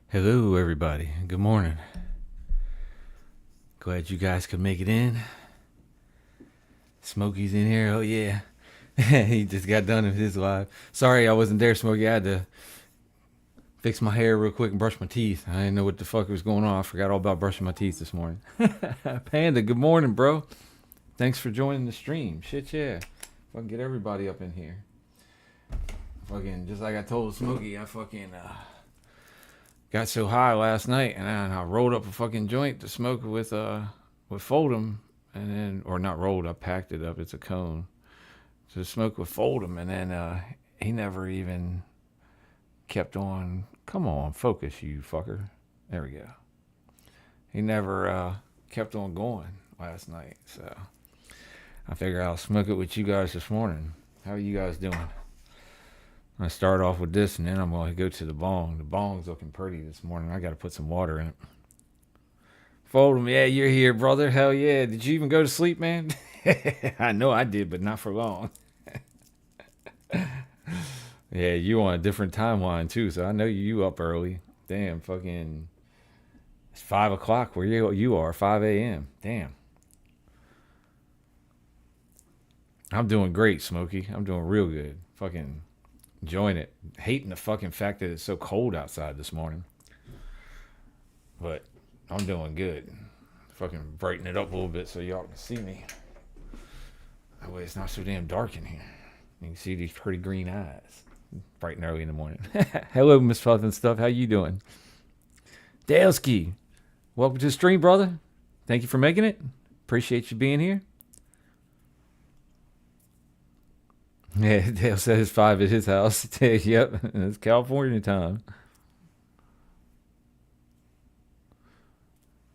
Hello, everybody. Good morning. Glad you guys could make it in. Smokey's in here. Oh, yeah. He just got done with his live. Sorry I wasn't there, Smokey. I had to fix my hair real quick and brush my teeth. I didn't know what the fuck was going on. I forgot all about brushing my teeth this morning. Panda, good morning, bro. Thanks for joining the stream. Shit, yeah. Fucking get everybody up in here. Fucking, just like I told Smokey, I fucking, got so high last night, and I rolled up a fucking joint to smoke with Fold'em, and then, or not rolled, I packed it up. It's a cone to smoke with Fold'em, and then he never even kept on. Come on, focus, you fucker. There we go. He never kept on going last night, so I figure I'll smoke it with you guys this morning. How are you guys doing? I start off with this, and then I'm going to go to the bong. The bong's looking pretty this morning. I got to put some water in it. Fold'em, yeah, you're here, brother. Hell yeah. Did you even go to sleep, man? I know I did, but not for long. Yeah, you on a different timeline, too, so I know you up early. Damn, fucking, it's 5 o'clock where you are, 5 a.m. Damn. I'm doing great, Smokey. I'm doing real good. Fucking enjoying it. Hating the fucking fact that it's so cold outside this morning. But I'm doing good. Fucking brighten it up a little bit so y'all can see me. That way it's not so damn dark in here. You can see these pretty green eyes. Bright and early in the morning. Hello, Miss Fluff and Stuff. How you doing? Daleski. Welcome to the stream, brother. Thank you for making it. Appreciate you being here. Yeah, Dale said it's 5 at his house. Yep, it's California time.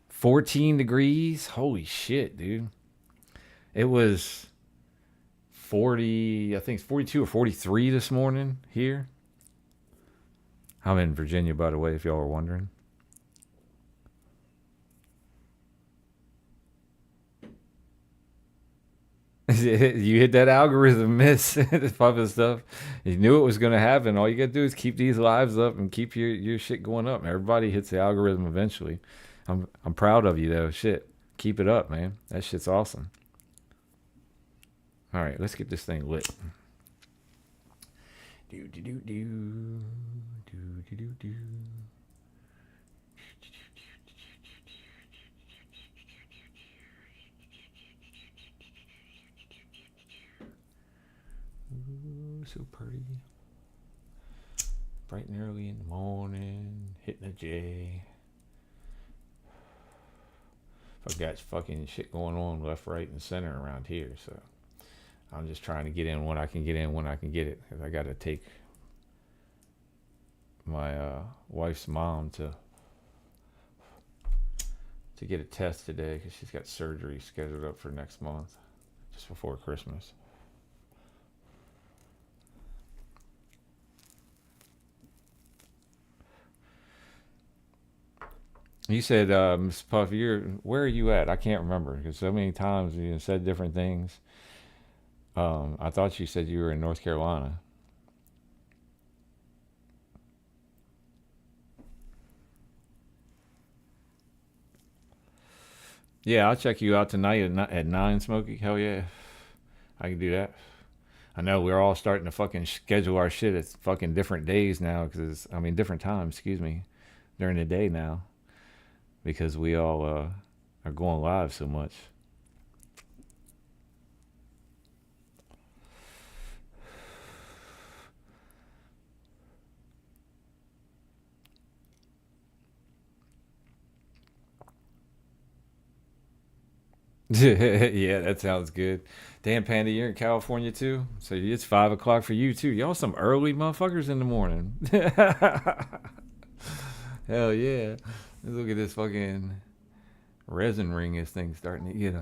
14 degrees. Holy shit, dude. It was 40, I think it's 42 or 43 this morning here. I'm in Virginia, by the way, if y'all are wondering. You hit that algorithm, miss. This puppet stuff. You knew it was going to happen. All you got to do is keep these lives up and keep your shit going up. Everybody hits the algorithm eventually. I'm proud of you, though. Shit. Keep it up, man. That shit's awesome. All right, let's get this thing lit. Do do do do do do do do. Ooh, so pretty. Bright and early in the morning, hitting a J. I've got fucking shit going on left, right, and center around here, so I'm just trying to get in when I can get in when I can get it, because I got to take my wife's mom to get a test today because she's got surgery scheduled up for next month, just before Christmas. You said, Miss Puff, where are you at? I can't remember because so many times you said different things. I thought you said you were in North Carolina. Yeah, I'll check you out tonight at 9, Smokey. Hell yeah. I can do that. I know we're all starting to fucking schedule our shit at fucking different days now different times, excuse me, during the day now because we all are going live so much. Yeah, that sounds good. Damn, Panda, you're in California too? So it's 5 o'clock for you too. Y'all some early motherfuckers in the morning. Hell yeah. Let's look at this fucking resin ring. This thing's starting to get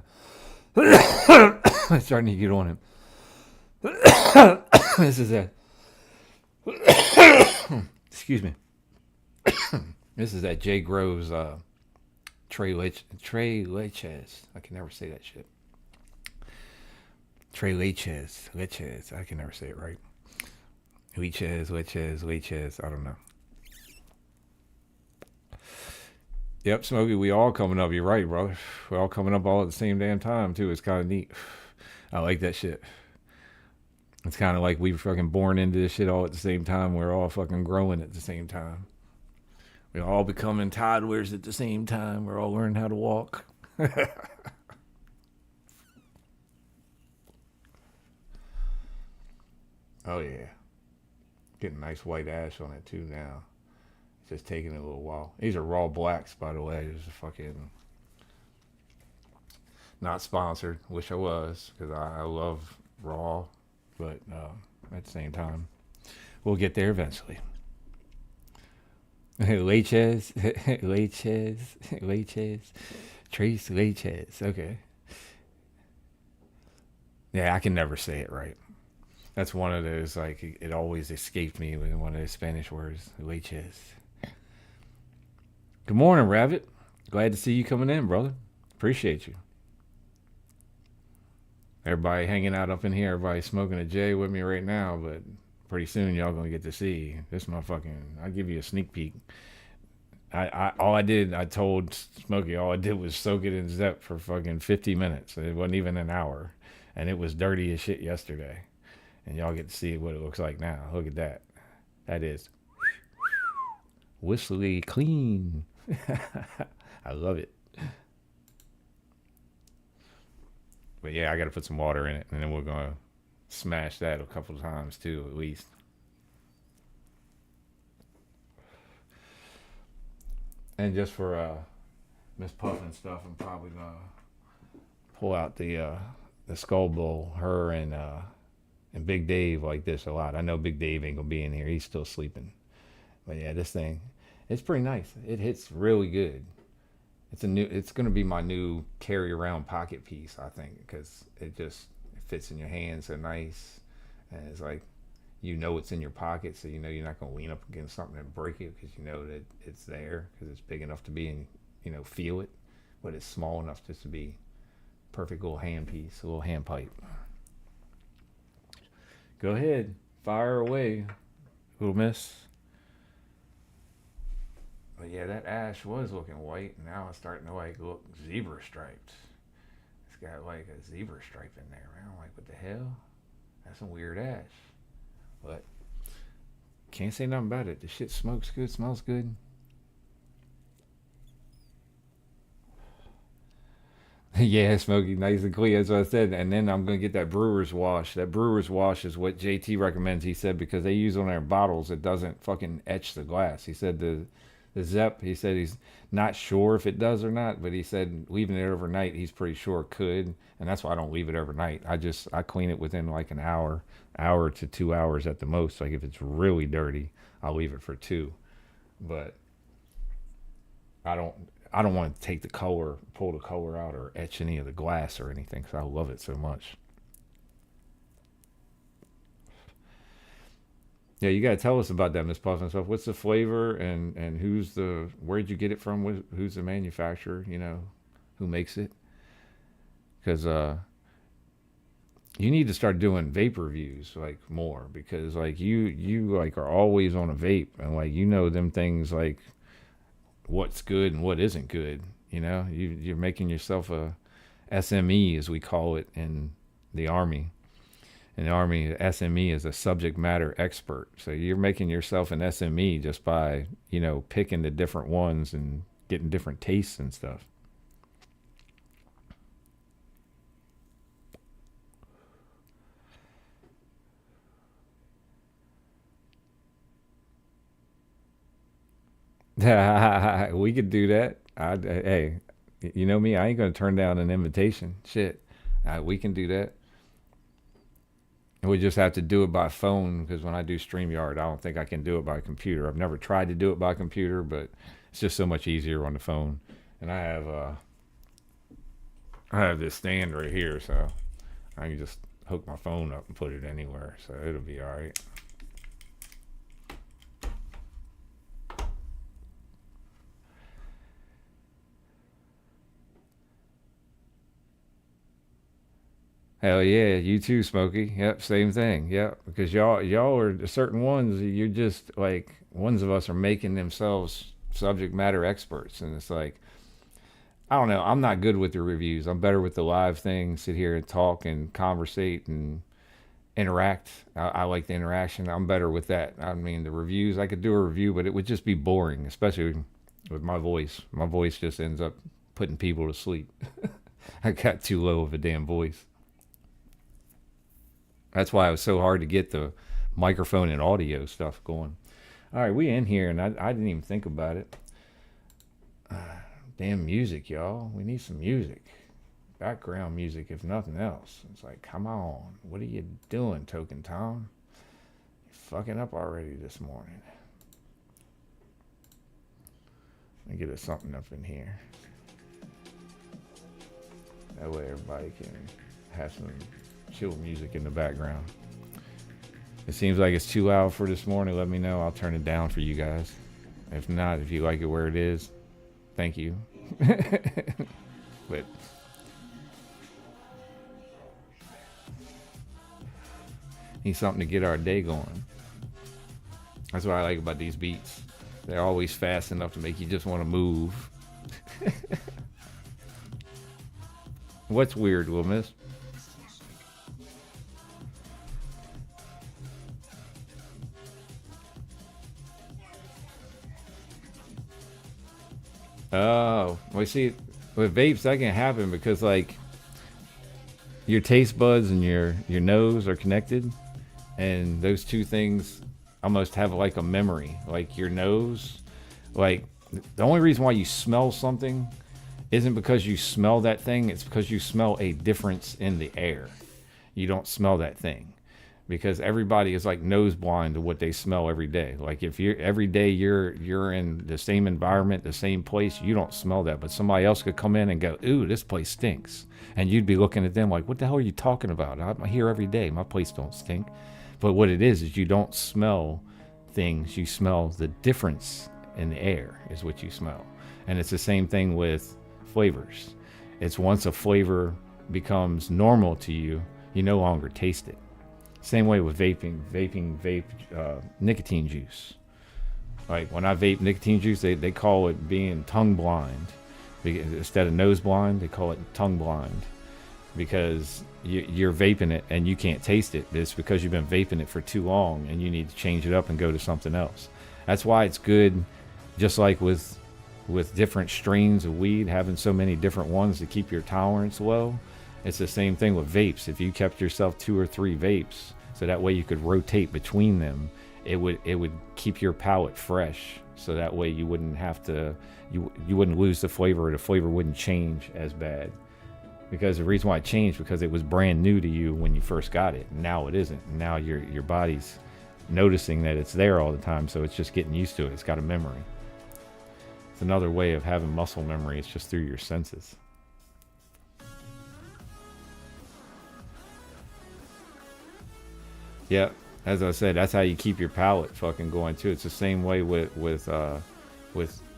starting to get on him. This is that. Excuse me. This is that Jay Groves Trey Leches. I can never say that shit. Trey Leches. I can never say it right. Leches. I don't know. Yep, Smokey, we all coming up. You're right, brother. We all coming up all at the same damn time too. It's kind of neat. I like that shit. It's kind of like we were fucking born into this shit all at the same time. We're all fucking growing at the same time. We're all becoming toddlers at the same time. We're all learning how to walk. Oh yeah, getting nice white ash on it too now. It's just taking a little while. These are raw blacks, by the way. Just fucking not sponsored. Wish I was, because I love raw, but at the same time, we'll get there eventually. Leches, leches, leches, Trace leches. Okay. Yeah, I can never say it right. That's one of those, like, it always escaped me with one of those Spanish words. Leches. Good morning, Rabbit. Glad to see you coming in, brother. Appreciate you. Everybody hanging out up in here. Everybody smoking a J with me right now, but pretty soon y'all gonna get to see this motherfucking. I'll give you a sneak peek. I told Smokey, all I did was soak it in Zep for fucking 50 minutes. It wasn't even an hour, and it was dirty as shit yesterday. And y'all get to see what it looks like now. Look at that. That is whistly clean. I love it. But yeah, I got to put some water in it, and then we're gonna smash that a couple of times too, at least. And just for Miss Puff and stuff, I'm probably gonna pull out the skull bowl. Her and Big Dave like this a lot. I know Big Dave ain't gonna be in here. He's still sleeping. But yeah, this thing, it's pretty nice. It hits really good. It's gonna be my new carry around pocket piece, I think, because it fits in your hand so nice, and it's like, it's in your pocket, so you're not gonna lean up against something and break it, because you know that it's there, because it's big enough to be in, feel it, but it's small enough just to be perfect little hand piece, a little hand pipe. Go ahead, fire away, little miss. But yeah, that ash was looking white, and now it's starting to like look zebra striped. It's got like a zebra stripe in there, man. I'm like, what the hell? That's some weird ash. But can't say nothing about it. The shit smokes good, smells good. Yeah, smoky, nice and clean. That's what I said. And then I'm gonna get that brewer's wash. That brewer's wash is what JT recommends. He said because they use on their bottles, it doesn't fucking etch the glass. He said the Zep. He said he's not sure if it does or not, but he said leaving it overnight, he's pretty sure it could, and that's why I don't leave it overnight. I clean it within like an hour to 2 hours at the most. Like if it's really dirty, I'll leave it for two. But I don't I don't want to take the color, pull the color out, or etch any of the glass or anything, because I love it so much. Yeah, you gotta tell us about that, Miss Puff and stuff. What's the flavor, and where'd you get it from? Who's the manufacturer? Who makes it? Because you need to start doing vape reviews like more, because like you like are always on a vape, and like them things, like what's good and what isn't good. You're making yourself a SME, as we call it in the army. In the army, SME is a subject matter expert. So you're making yourself an SME just by picking the different ones and getting different tastes and stuff. We could do that. Hey, you know me, I ain't gonna turn down an invitation. Shit, we can do that. We just have to do it by phone, because when I do StreamYard, I don't think I can do it by computer. I've never tried to do it by computer, but it's just so much easier on the phone. And I have this stand right here, so I can just hook my phone up and put it anywhere, so it'll be all right. Hell yeah, you too, Smokey. Yep, same thing. Yep, because y'all are certain ones. You're just like ones of us are making themselves subject matter experts, and it's like, I don't know. I'm not good with the reviews. I'm better with the live thing. Sit here and talk and conversate and interact. I like the interaction. I'm better with that. I mean, the reviews, I could do a review, but it would just be boring, especially with my voice. My voice just ends up putting people to sleep. I got too low of a damn voice. That's why it was so hard to get the microphone and audio stuff going. All right, we in here, and I didn't even think about it. Damn music, y'all. We need some music. Background music, if nothing else. It's like, come on. What are you doing, Toke'n Tom? You're fucking up already this morning. Let me get us something up in here. That way everybody can have some chill music in the background. It seems like it's too loud for this morning. Let me know. I'll turn it down for you guys. If not, if you like it where it is, thank you. But need something to get our day going. That's what I like about these beats. They're always fast enough to make you just want to move. What's weird, Will Miss? Oh, well, see, with vapes, that can happen because, like, your taste buds and your nose are connected, and those two things almost have like a memory. Like your nose, like the only reason why you smell something isn't because you smell that thing, it's because you smell a difference in the air. You don't smell that thing because everybody is like nose blind to what they smell every day. Like if you're every day you're in the same environment, the same place, you don't smell that, but somebody else could come in and go, "Ooh, this place stinks," and you'd be looking at them like, "What the hell are you talking about? I'm here every day. My place don't stink." But what it is you don't smell things. You smell the difference in the air is what you smell, and it's the same thing with flavors. It's once a flavor becomes normal to you, you no longer taste it. Same way with vape nicotine juice. Like when I vape nicotine juice, they call it being tongue blind. Instead of nose blind, they call it tongue blind because you're vaping it and you can't taste it. It's because you've been vaping it for too long and you need to change it up and go to something else. That's why it's good, just like with different strains of weed, having so many different ones to keep your tolerance low. It's the same thing with vapes. If you kept yourself 2 or 3 vapes, so that way you could rotate between them, it would keep your palate fresh. So that way you wouldn't have to, you wouldn't lose the flavor, or the flavor wouldn't change as bad. Because the reason why it changed, because it was brand new to you when you first got it. Now it isn't. Now your body's noticing that it's there all the time, so it's just getting used to it. It's got a memory. It's another way of having muscle memory. It's just through your senses. Yeah, as I said, that's how you keep your palate fucking going too. It's the same way with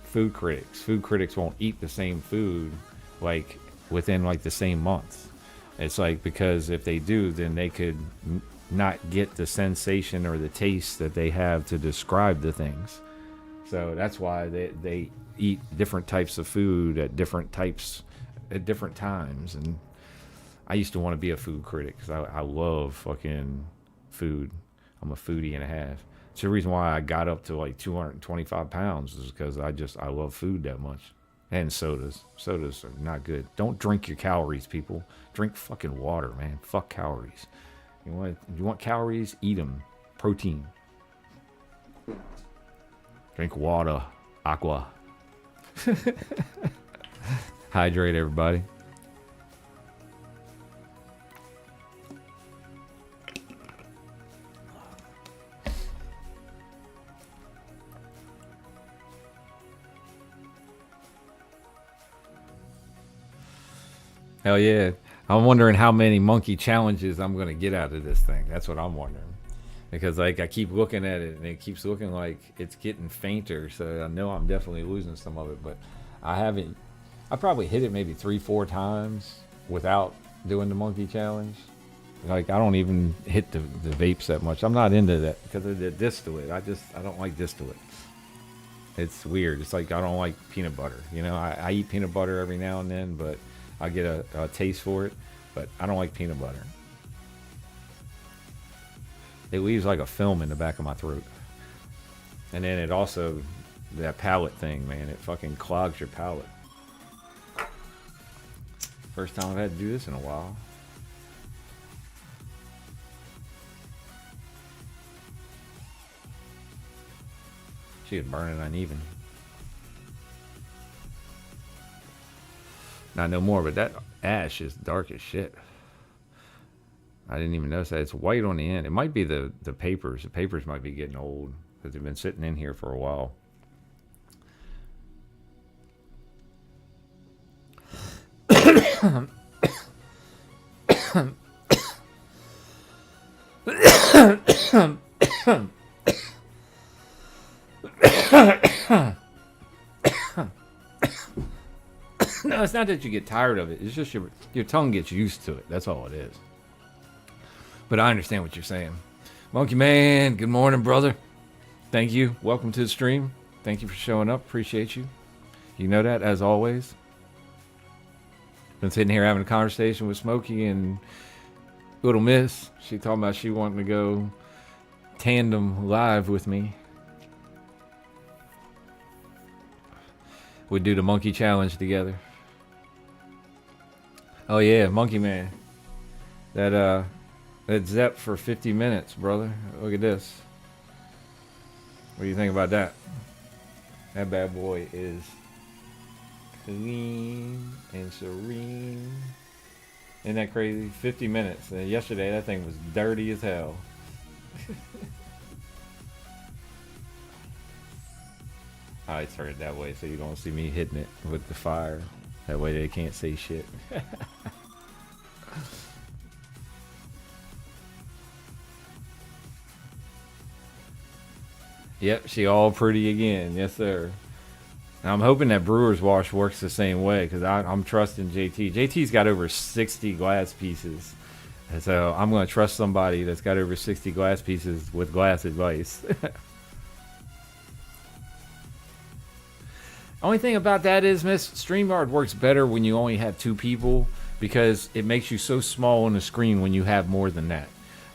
food critics. Food critics won't eat the same food like within like the same month. It's like, because if they do, then they could not get the sensation or the taste that they have to describe the things. So that's why they eat different types of food at different times. And I used to want to be a food critic because I love fucking food. I'm a foodie and a half. It's the reason why I got up to like 225 pounds is because I love food that much. And sodas. Sodas are not good. Don't drink your calories, people. Drink fucking water, man. Fuck calories. You want calories? Eat them. Protein. Drink water. Aqua. Hydrate, everybody. Hell yeah. I'm wondering how many monkey challenges I'm going to get out of this thing. That's what I'm wondering. Because like I keep looking at it and it keeps looking like it's getting fainter. So I know I'm definitely losing some of it. But I probably hit it maybe 3-4 times without doing the monkey challenge. Like I don't even hit the vapes that much. I'm not into that because of the distillate. I don't like distillate. It's weird. It's like I don't like peanut butter. You know, I eat peanut butter every now and then, but I get a taste for it. But I don't like peanut butter. It leaves like a film in the back of my throat. And then it also, that palate thing, man, it fucking clogs your palate. First time I've had to do this in a while. She was burning uneven. Not no more, but that ash is dark as shit. I didn't even notice that. It's white on the end. It might be the papers. The papers might be getting old because they've been sitting in here for a while. No, it's not that you get tired of it. It's just your tongue gets used to it. That's all it is. But I understand what you're saying. Monkey Man, good morning, brother. Thank you. Welcome to the stream. Thank you for showing up. Appreciate you. You know that, as always. Been sitting here having a conversation with Smokey and Little Miss. She talking about she wanting to go tandem live with me. We'd do the monkey challenge together. Oh yeah, Monkey Man. That Zep for 50 minutes, brother. Look at this. What do you think about that? That bad boy is clean and serene. Isn't that crazy? 50 minutes. Yesterday, that thing was dirty as hell. I turn it that way so you don't see me hitting it with the fire. That way they can't say shit. Yep, she all pretty again. Yes, sir. Now, I'm hoping that Brewer's Wash works the same way because I'm trusting JT. JT's got over 60 glass pieces. And so I'm going to trust somebody that's got over 60 glass pieces with glass advice. Only thing about that is, Miss, StreamYard works better when you only have two people because it makes you so small on the screen when you have more than that.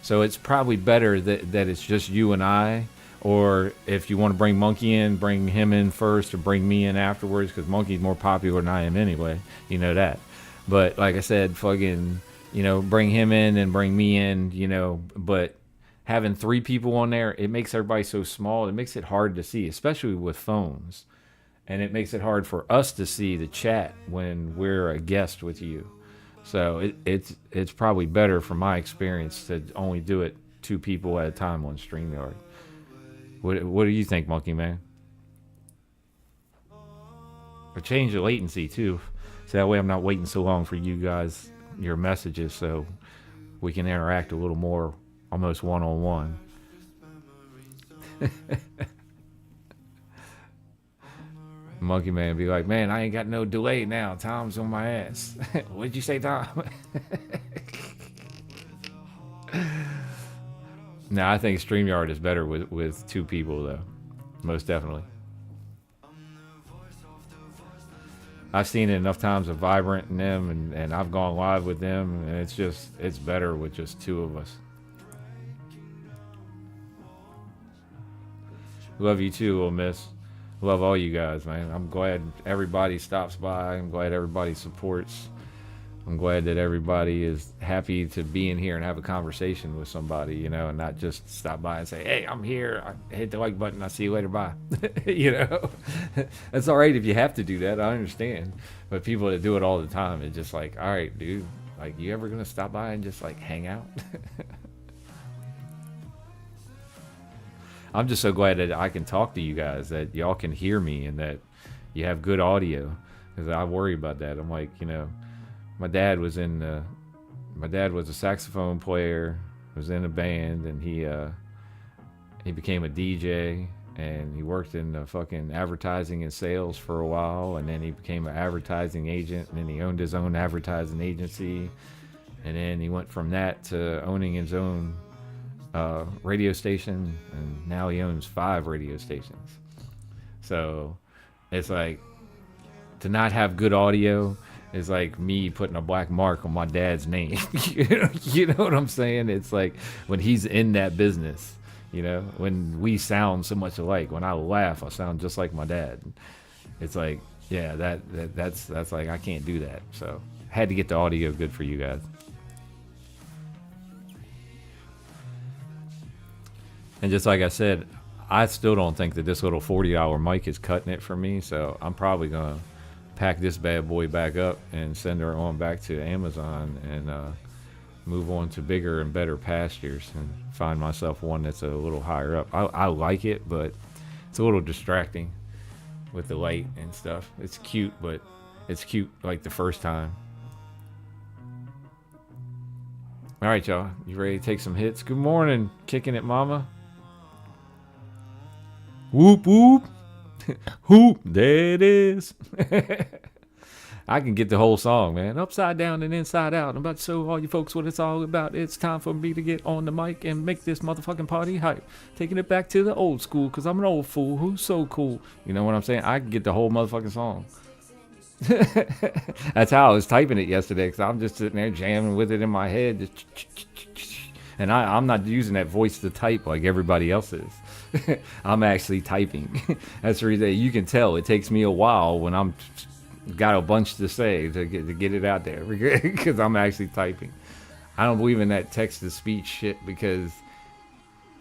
So it's probably better that it's just you and I. Or if you want to bring Monkey in, bring him in first or bring me in afterwards because Monkey's more popular than I am anyway. You know that. But like I said, fucking, bring him in and bring me in, but having three people on there, it makes everybody so small. It makes it hard to see, especially with phones. And it makes it hard for us to see the chat when we're a guest with you. So it's probably better from my experience to only do it two people at a time on StreamYard. What do you think, Monkey Man? Or change the latency too, so that way I'm not waiting so long for you guys, your messages, so we can interact a little more, almost one-on-one. Monkey Man be like, man, I ain't got no delay now. Tom's on my ass. What'd you say, Tom? No, I think StreamYard is better with two people, though. Most definitely. I've seen it enough times of Vibrant and them, and I've gone live with them, and it's better with just two of us. Love you too, Little Miss. Love all you guys, man. I'm glad everybody stops by. I'm glad everybody supports. I'm glad that everybody is happy to be in here and have a conversation with somebody, and not just stop by and say, hey, I'm here. I hit the like button. I'll see you later. Bye. That's all right if you have to do that. I understand. But people that do it all the time, it's just like, all right, dude, like, you ever going to stop by and just like hang out? I'm just so glad that I can talk to you guys, that y'all can hear me and that you have good audio, because I worry about that. I'm like, my dad was a saxophone player, was in a band, and he became a DJ, and he worked in the fucking advertising and sales for a while, and then he became an advertising agent, and then he owned his own advertising agency, and then he went from that to owning his own radio station, and now he owns 5 radio stations. So it's like to not have good audio is like me putting a black mark on my dad's name. You know what I'm saying? It's like when he's in that business, when we sound so much alike. When I laugh, I sound just like my dad. It's like, yeah, that's like I can't do that. So had to get the audio good for you guys. And just like I said, I still don't think that this little $40 mic is cutting it for me. So I'm probably gonna pack this bad boy back up and send her on back to Amazon and move on to bigger and better pastures and find myself one that's a little higher up. I like it, but it's a little distracting with the light and stuff. It's cute, but it's cute like the first time. All right, y'all. You ready to take some hits? Good morning, kicking it, mama. Whoop, whoop. Whoop, there it is. I can get the whole song, man. Upside down and inside out. I'm about to show all you folks what it's all about. It's time for me to get on the mic and make this motherfucking party hype. Taking it back to the old school, because I'm an old fool who's so cool. You know what I'm saying? I can get the whole motherfucking song. That's how I was typing it yesterday, because I'm just sitting there jamming with it in my head. And I'm not using that voice to type like everybody else is. I'm actually typing. That's the reason you can tell it takes me a while when I'm got a bunch to say to get it out there, because I'm actually typing. I don't believe in that text-to-speech shit, because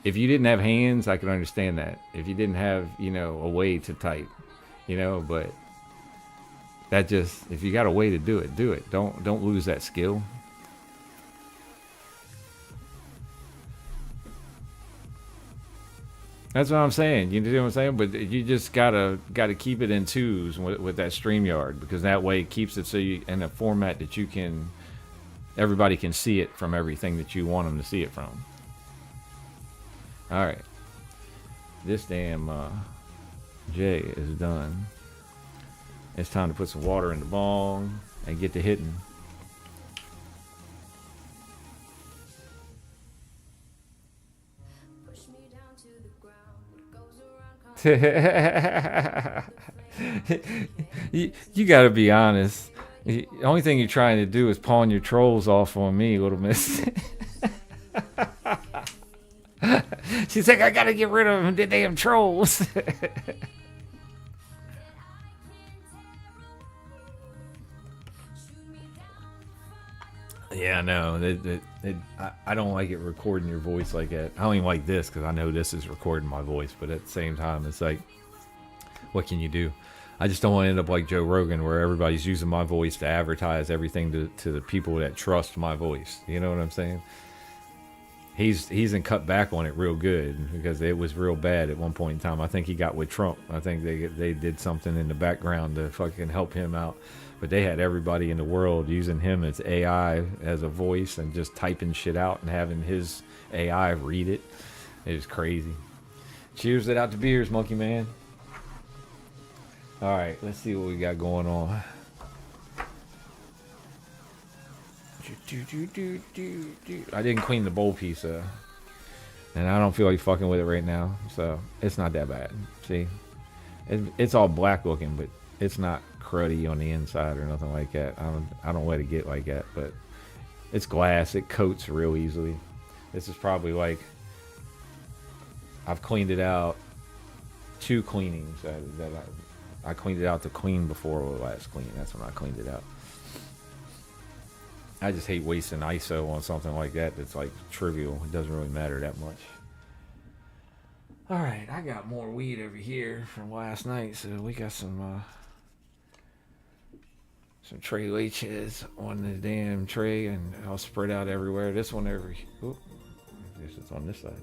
if you didn't have hands, I could understand that. If you didn't have, a way to type, but that just, if you got a way to do it, do it. Don't lose that skill. That's what I'm saying. You know what I'm saying? But you just gotta keep it in twos with that StreamYard, because that way it keeps it so you in a format that everybody can see it from everything that you want them to see it from. All right, this damn J is done. It's time to put some water in the bong and get to hitting. you gotta be honest. The only thing you're trying to do is pawn your trolls off on me, little miss. She's like, I gotta get rid of them, the damn trolls. Yeah, no, I don't like it recording your voice like that. I don't even like this, because I know this is recording my voice, but at the same time, it's like, what can you do? I just don't want to end up like Joe Rogan, where everybody's using my voice to advertise everything to the people that trust my voice. You know what I'm saying? He's cut back on it real good, because it was real bad at one point in time. I think he got with Trump. I think they did something in the background to fucking help him out. But they had everybody in the world using him as AI, as a voice, and just typing shit out and having his AI read it. It was crazy. Cheers it out to beers, Monkey Man. All right, let's see what we got going on. I didn't clean the bowl piece, and I don't feel like fucking with it right now, so it's not that bad. See, it's all black looking, but it's not cruddy on the inside or nothing like that. I don't let it get like that, but it's glass. It coats real easily. This is probably like, I've cleaned it out 2 cleanings that I cleaned it out to clean before the last clean. That's when I cleaned it out. I just hate wasting ISO on something like that that's like trivial. It doesn't really matter that much. All right, I got more weed over here from last night, so we got some Trey Leches on the damn tray, and I'll spread out everywhere. This one over here, this is on this side.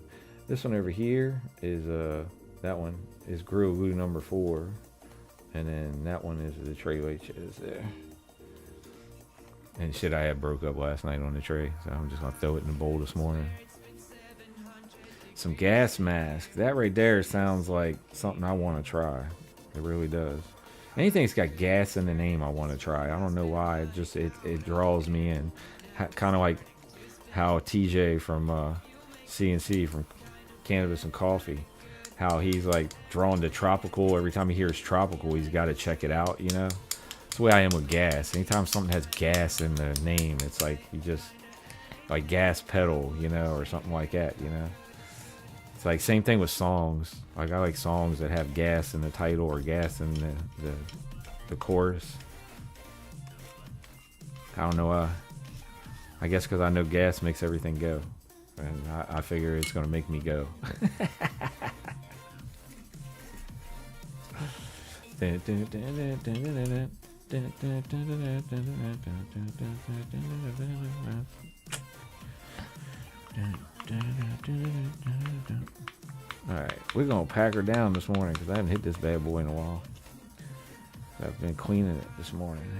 This one over here is that one is Grill Glue number 4, and then that one is the Trey Leches there. And shit I had broke up last night on the tray, so I'm just gonna throw it in the bowl this morning. Some gas mask. That right there sounds like something I want to try. It really does. Anything that's got gas in the name I want to try. I don't know why. It draws me in. Kind of like how TJ from CNC, from Cannabis and Coffee, how he's like drawn to tropical. Every time he hears tropical, he's got to check it out, you know? That's the way I am with gas. Anytime something has gas in the name, it's like you just, like gas pedal, you know, or something like that, you know? It's like same thing with songs. Like I like songs that have gas in the title or gas in the chorus. I don't know why. I guess because I know gas makes everything go. And I figure it's going to make me go. Alright, we're going to pack her down this morning because I haven't hit this bad boy in a while. I've been cleaning it this morning.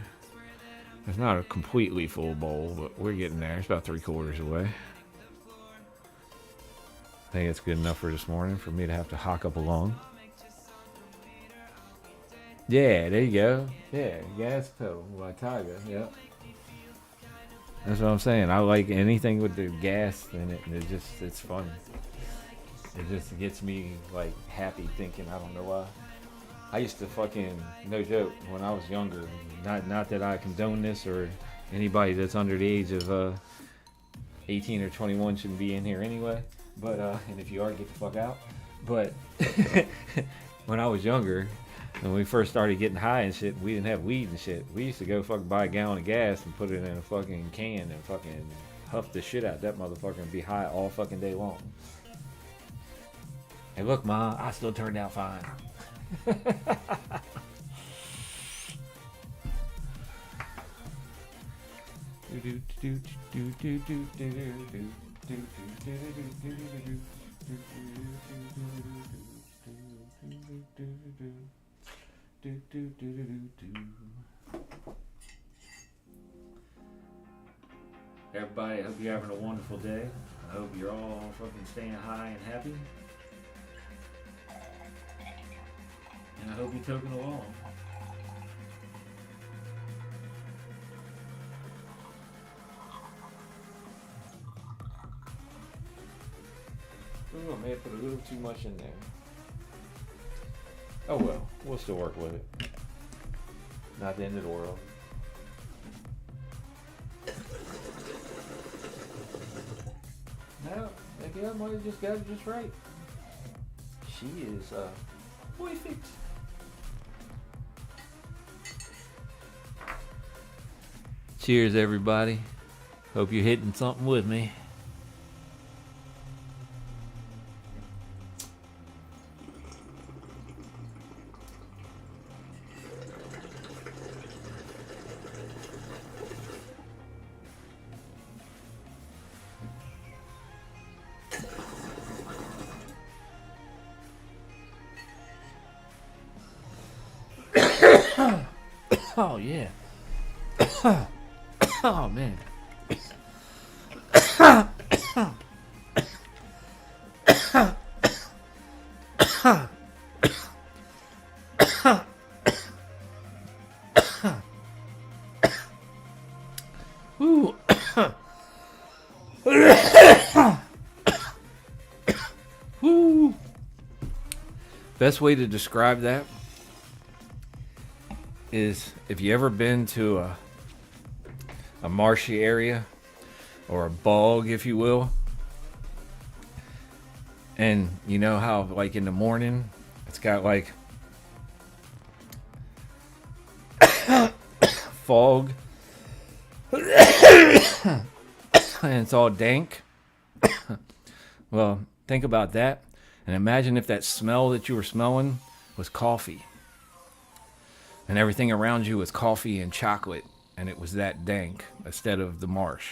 It's not a completely full bowl, but we're getting there. It's about 3/4 away. I think it's good enough for this morning for me to have to hock up along. Yeah, there you go. Yeah, gas pedal by Tiger. Yep. That's what I'm saying. I like anything with the gas in it. And it's fun. It just gets me like happy thinking. I don't know why. I used to fucking, no joke, when I was younger. Not that I condone this or anybody that's under the age of 18 or 21 shouldn't be in here anyway. But and if you are, get the fuck out. But when I was younger, when we first started getting high and shit, we didn't have weed and shit. We used to go fucking buy a gallon of gas and put it in a fucking can and fucking huff the shit out that motherfucker and be high all fucking day long. Hey, look, Ma, I still turned out fine. Everybody, I hope you're having a wonderful day. I hope you're all fucking staying high and happy. And I hope you're toking along. I may have put a little too much in there. Oh well, we'll still work with it. Not the end of the world. No, maybe I might have just got it just right. She is perfect. Cheers, everybody. Hope you're hitting something with me. Oh, yeah. Oh, man. Woo. Woo. Best way to describe that is if you ever been to a marshy area or a bog, if you will, and you know how like in the morning it's got like fog and it's all dank. Well, think about that and imagine if that smell that you were smelling was coffee. And everything around you was coffee and chocolate, and it was that dank instead of the marsh.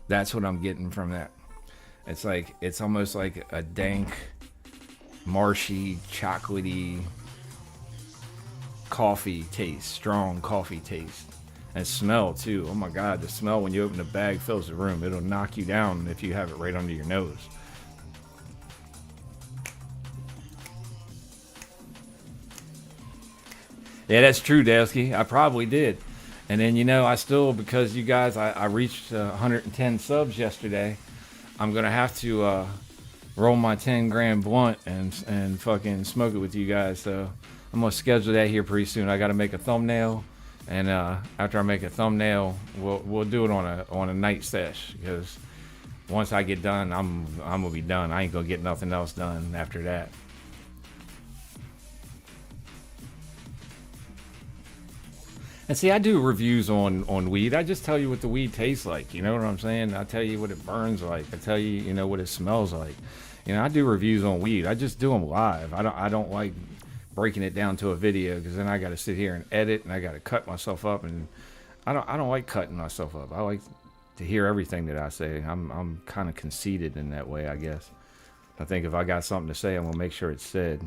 That's what I'm getting from that. It's like, it's almost like a dank, marshy, chocolatey coffee taste, strong coffee taste. And smell too. Oh my God, the smell when you open the bag fills the room. It'll knock you down if you have it right under your nose. Yeah, that's true, Dowski. I probably did. And then, you know, I still, because you guys, I reached 110 subs yesterday. I'm going to have to roll my 10-gram blunt and fucking smoke it with you guys. So I'm gonna schedule that here pretty soon. I got to make a thumbnail, and after I make a thumbnail, we'll do it on a night sesh, because once I get done, I'm gonna be done. I ain't gonna get nothing else done after that. And see, I do reviews on weed. I just tell you what the weed tastes like. You know what I'm saying? I tell you what it burns like. I tell you, you know, what it smells like. You know, I do reviews on weed. I just do them live. I don't like breaking it down to a video, because then I got to sit here and edit, and I got to cut myself up, and I don't like cutting myself up. I like to hear everything that I say. I'm kind of conceited in that way, I guess. I think if I got something to say, I'm gonna make sure it's said.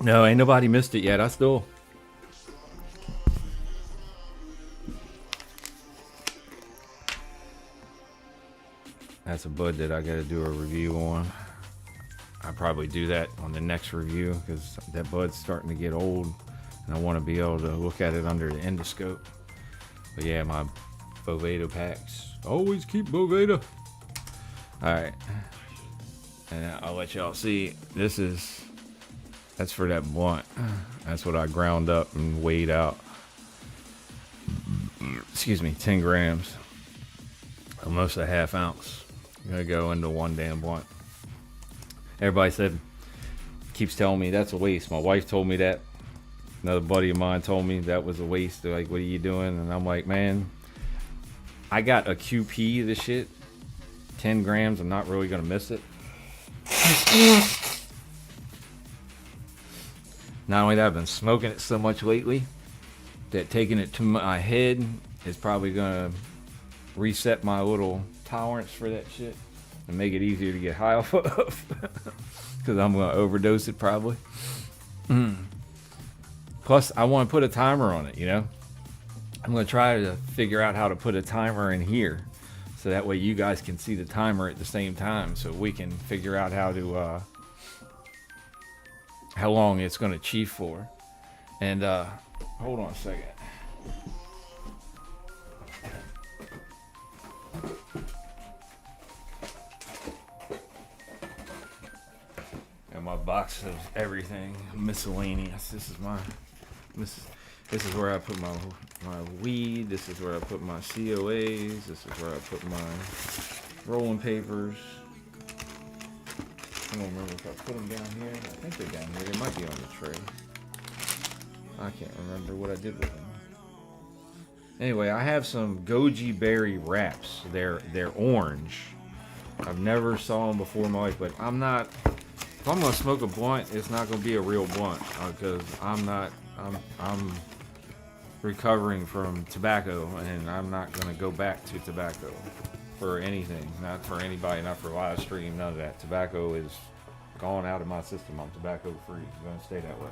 No, ain't nobody missed it yet. That's a bud that I got to do a review on. I'll probably do that on the next review, because that bud's starting to get old, and I want to be able to look at it under the endoscope. But yeah, my Boveda packs. Always keep Boveda. Alright. And I'll let y'all see. That's for that blunt. That's what I ground up and weighed out. Excuse me, 10 grams. Almost a half ounce. I'm gonna go into one damn blunt. Everybody keeps telling me that's a waste. My wife told me that. Another buddy of mine told me that was a waste. They're like, what are you doing? And I'm like, man, I got a QP of this shit. 10 grams, I'm not really gonna miss it. Not only that, I've been smoking it so much lately that taking it to my head is probably gonna reset my little tolerance for that shit and make it easier to get high off of, because I'm gonna overdose it probably. Plus, I want to put a timer on it, you know. I'm gonna try to figure out how to put a timer in here, so that way you guys can see the timer at the same time, so we can figure out how long it's gonna chief for. And hold on a second. Got my box of everything miscellaneous. This is where I put my weed. This is where I put my COAs. This is where I put my rolling papers. I don't remember if I put them down here. I think they're down here. They might be on the tray. I can't remember what I did with them. Anyway, I have some goji berry wraps. They're orange. I've never saw them before in my life, but I'm not. If I'm gonna smoke a blunt, it's not gonna be a real blunt, because I'm recovering from tobacco, and I'm not gonna go back to tobacco for anything. Not for anybody. Not for live stream. None of that. Tobacco is gone out of my system. I'm tobacco free. It's gonna stay that way.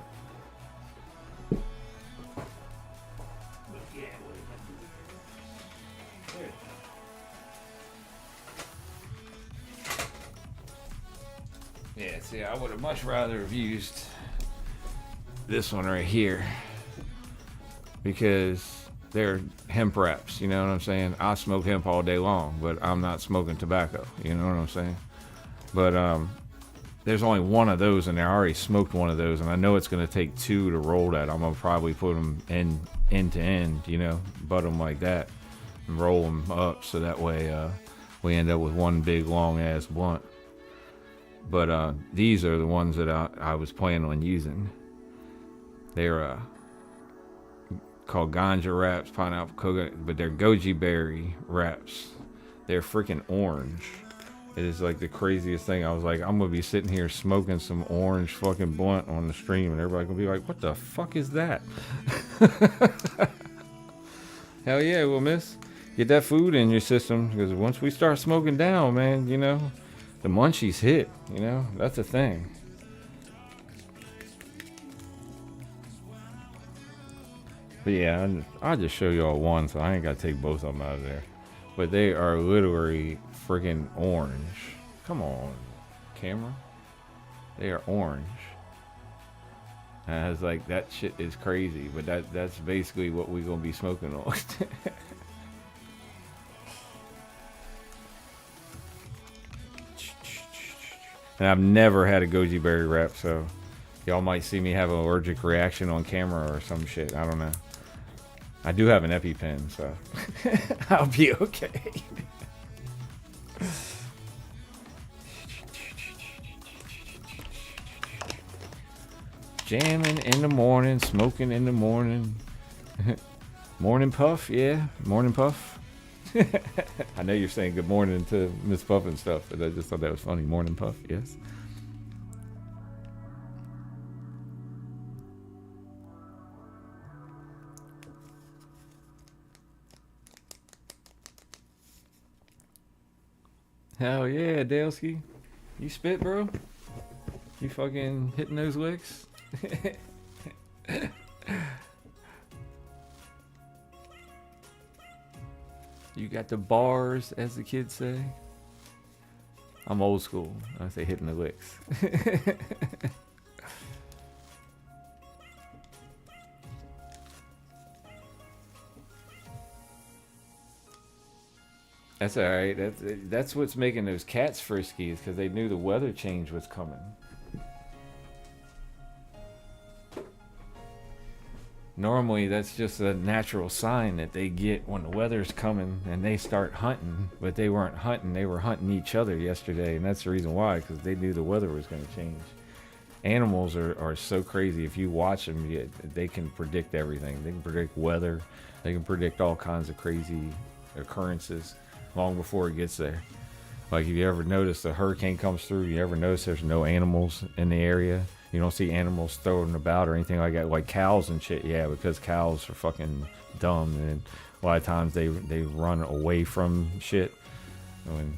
Yeah, see, I would have much rather have used this one right here, because they're hemp wraps, you know what I'm saying? I smoke hemp all day long, but I'm not smoking tobacco, you know what I'm saying? But there's only one of those in there. I already smoked one of those, and I know it's going to take two to roll that. I'm going to probably put them end to end, you know, butt them like that and roll them up, so that way we end up with one big long ass blunt. But these are the ones that I was planning on using. They're called ganja wraps, pineapple coconut, but they're goji berry wraps. They're freaking orange. It is like the craziest thing. I was like, I'm gonna be sitting here smoking some orange fucking blunt on the stream, and everybody gonna be like, what the fuck is that? Hell yeah, well, miss, get that food in your system, because once we start smoking down, man, you know, the munchies hit, you know, that's a thing. But yeah, I'll just show y'all one, so I ain't gotta take both of them out of there. But they are literally freaking orange. Come on, camera. They are orange. And I was like, that shit is crazy, but that's basically what we're gonna be smoking on. And I've never had a goji berry wrap, so y'all might see me have an allergic reaction on camera or some shit. I don't know. I do have an EpiPen, so I'll be okay. Jamming in the morning, smoking in the morning. Morning puff, yeah, morning puff. I know you're saying good morning to Miss Puff and stuff, but I just thought that was funny. Morning puff, yes. Hell yeah, Daleski. You spit, bro? You fucking hitting those licks? You got the bars, as the kids say. I'm old school. I say hitting the licks. That's all right. That's what's making those cats frisky, is because they knew the weather change was coming. Normally, that's just a natural sign that they get when the weather's coming and they start hunting. But they weren't hunting; they were hunting each other yesterday, and that's the reason why, because they knew the weather was going to change. Animals are so crazy. If you watch them, they can predict everything. They can predict weather. They can predict all kinds of crazy occurrences long before it gets there. Like, if you ever notice a hurricane comes through, you ever notice there's no animals in the area? You don't see animals throwing about or anything like that, like cows and shit. Yeah, because cows are fucking dumb, and a lot of times they run away from shit. And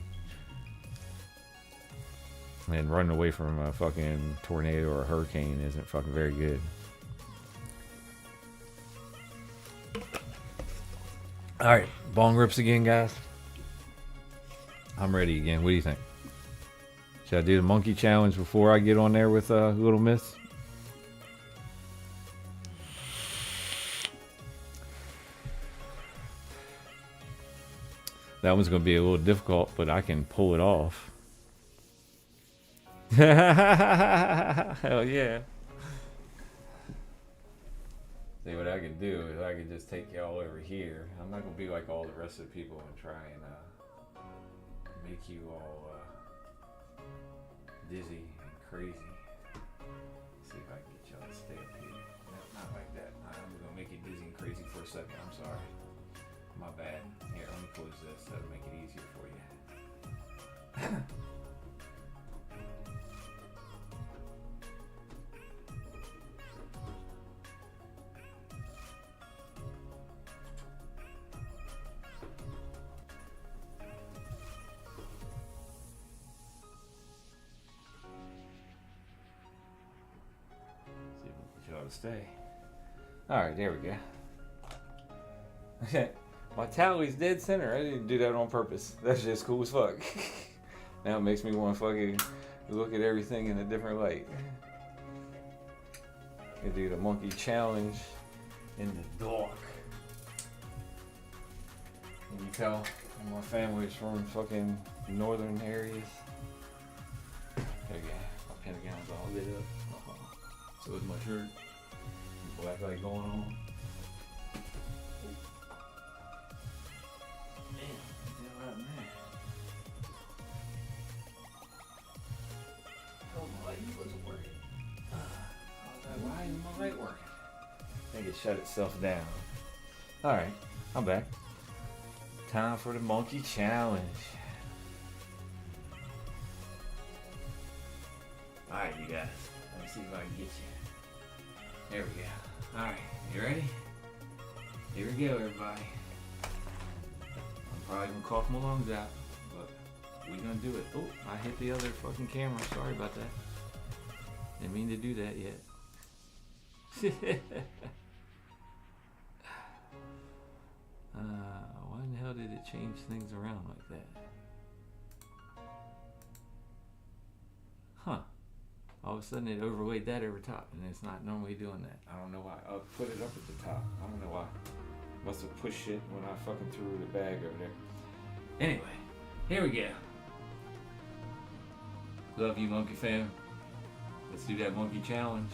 running away from a fucking tornado or a hurricane isn't fucking very good. All right, bong rips again, guys. I'm ready again. What do you think? Should I do the monkey challenge before I get on there with Little Miss? That one's going to be a little difficult, but I can pull it off. Hell yeah. See, what I can do is I can just take y'all over here. I'm not going to be like all the rest of the people and try and make you all dizzy and crazy. See if I can get y'all to stay up here. No, not like that. I'm going to make you dizzy and crazy for a second. I'm sorry. My bad. Here, let me close this. That'll make it easier for you. To stay. Alright, there we go. Okay. My tally's dead center. I didn't do that on purpose. That's just cool as fuck. Now it makes me want to fucking look at everything in a different light. I do the monkey challenge in the dark. Can you tell my family's from fucking northern areas? Okay, my pentagon's all lit up. So is my shirt. Black light going on. Man, right in there. Oh, my light wasn't working. Why isn't my light working? I think it shut itself down. Alright, I'm back. Time for the monkey challenge. Alright, you guys. Let me see if I can get you. There we go. Alright, you ready? Here we go, everybody. I'm probably gonna cough my lungs out, but we're gonna do it. Oh, I hit the other fucking camera. Sorry about that. Didn't mean to do that yet. Why in the hell did it change things around like that? Huh. All of a sudden it overlaid that over top, and it's not normally doing that. I don't know why. I'll put it up at the top. I don't know why. Must have pushed it when I fucking threw the bag over there. Anyway, here we go. Love you, monkey fam. Let's do that monkey challenge.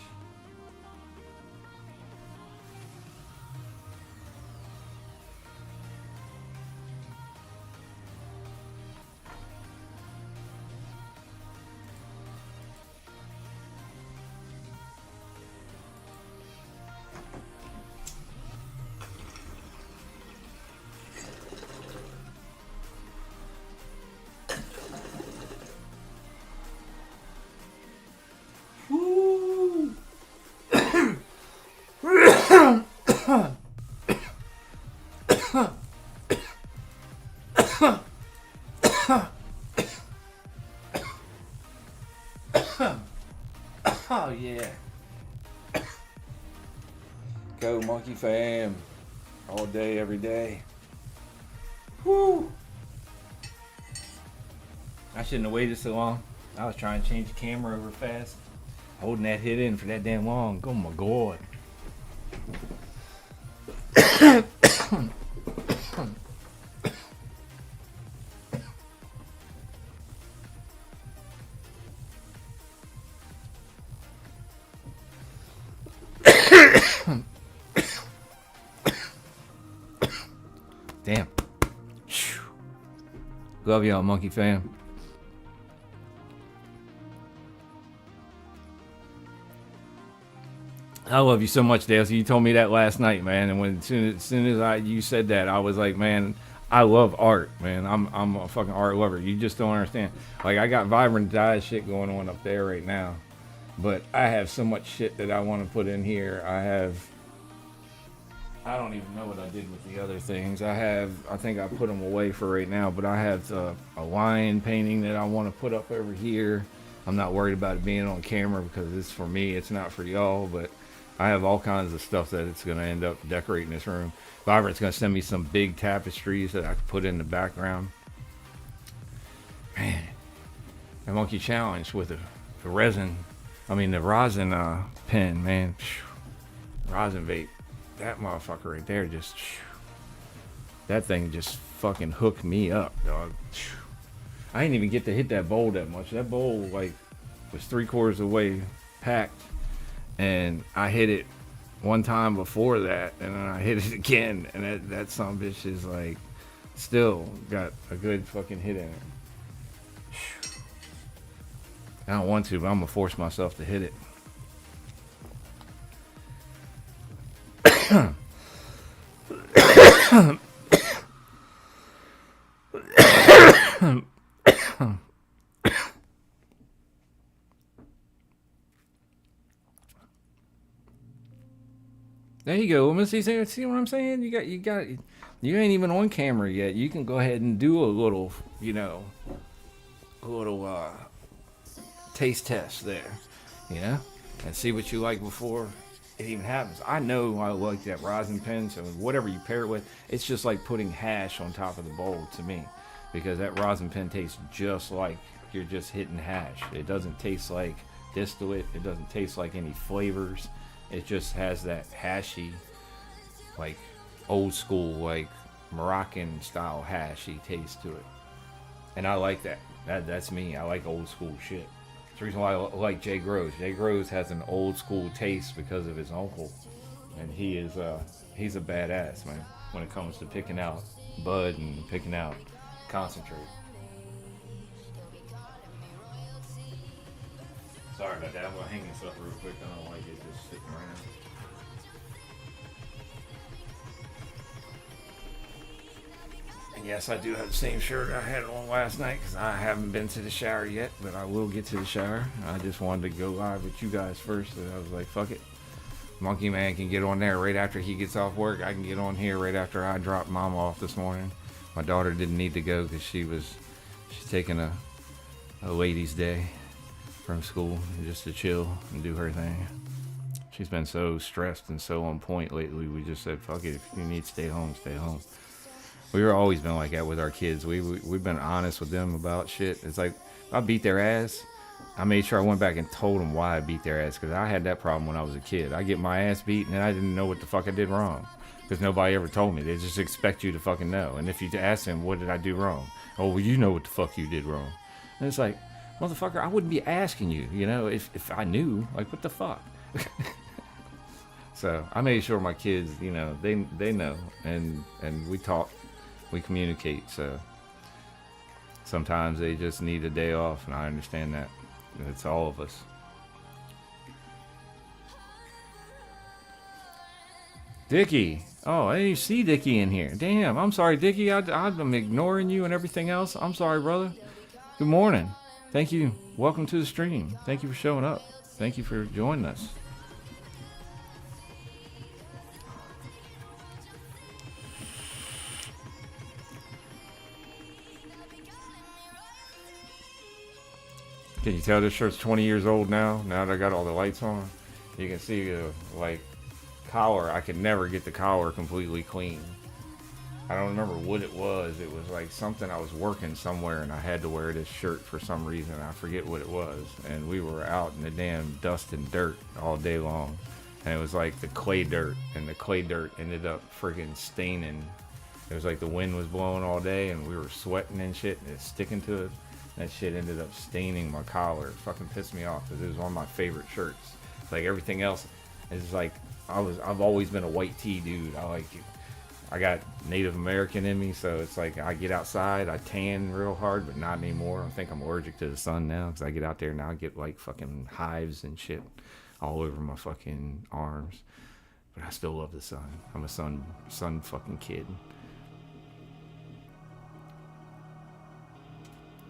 Woo! Oh yeah. Go monkey fam. All day, every day. Woo! I shouldn't have waited so long. I was trying to change the camera over fast. Holding that hit in for that damn long. Oh my god. Damn. Love y'all, monkey fam. I love you so much, Dale. So you told me that last night, man. And when as soon as you said that, I was like, man, I love art, man. I'm a fucking art lover. You just don't understand. Like, I got vibrant dye shit going on up there right now, but I have so much shit that I want to put in here. I don't even know what I did with the other things. I think I put them away for right now, but I have a lion painting that I want to put up over here. I'm not worried about it being on camera because it's for me. It's not for y'all, but I have all kinds of stuff that it's going to end up decorating this room. Vibrant's going to send me some big tapestries that I can put in the background. Man, the monkey challenge with the rosin pen, man. Rosin vape. That motherfucker right there that thing just fucking hooked me up, dog. I didn't even get to hit that bowl that much. That bowl, like, was 3/4 of the way packed. And I hit it one time before that, and then I hit it again, and that sumbitch is like still got a good fucking hit in it. I don't want to, but I'm gonna force myself to hit it. There you go. Let me see what I'm saying? You ain't even on camera yet. You can go ahead and do a little, taste test there, and see what you like before it even happens. I know I like that rosin pen, so whatever you pair it with, it's just like putting hash on top of the bowl to me, because that rosin pen tastes just like you're just hitting hash. It doesn't taste like distillate. It doesn't taste like any flavors. It just has that hashy, like old school, like Moroccan style hashy taste to it. And I like that. That's me. I like old school shit. That's the reason why I like Jay Groves. Jay Groves has an old school taste because of his uncle. And he's a badass, man, when it comes to picking out bud and picking out concentrate. Sorry about that. I'm going to hang this up real quick. I don't like it just sitting around. And yes, I do have the same shirt I had on last night because I haven't been to the shower yet, but I will get to the shower. I just wanted to go live with you guys first, and I was like, fuck it. Monkey Man can get on there right after he gets off work. I can get on here right after I dropped Mom off this morning. My daughter didn't need to go because she's taking a ladies' day from school just to chill and do her thing. She's been so stressed and so on point lately. We just said, fuck it, if you need to stay home, stay home. We've always been like that with our kids. We've been honest with them about shit. It's like, if I beat their ass, I made sure I went back and told them why I beat their ass, because I had that problem when I was a kid. I get my ass beat and I didn't know what the fuck I did wrong, because nobody ever told me. They just expect you to fucking know. And if you ask them, what did I do wrong? Oh, well, you know what the fuck you did wrong. And it's like, motherfucker, I wouldn't be asking you, you know, if I knew. Like, what the fuck? So I made sure my kids, you know, they know, and we talk, we communicate. So sometimes they just need a day off, and I understand that. It's all of us. Dickie. Oh, I didn't see Dickie in here. Damn, I'm sorry, Dickie. I'm ignoring you and everything else. I'm sorry, brother. Good morning. Thank you. Welcome to the stream. Thank you for showing up. Thank you for joining us. Can you tell this shirt's 20 years old now? Now that I got all the lights on, you can see the like collar. I could never get the collar completely clean. I don't remember what it was. It was like something, I was working somewhere and I had to wear this shirt for some reason. I forget what it was. And we were out in the damn dust and dirt all day long. And it was like the clay dirt, and the clay dirt ended up friggin' staining. It was like the wind was blowing all day and we were sweating and shit, and it's sticking to it. That shit ended up staining my collar. It fucking pissed me off because it was one of my favorite shirts. Like everything else is like, I've always been a white tee dude. I got Native American in me, so it's like I get outside, I tan real hard, but not anymore. I think I'm allergic to the sun now because I get out there now, I get like fucking hives and shit all over my fucking arms. But I still love the sun. I'm a sun fucking kid.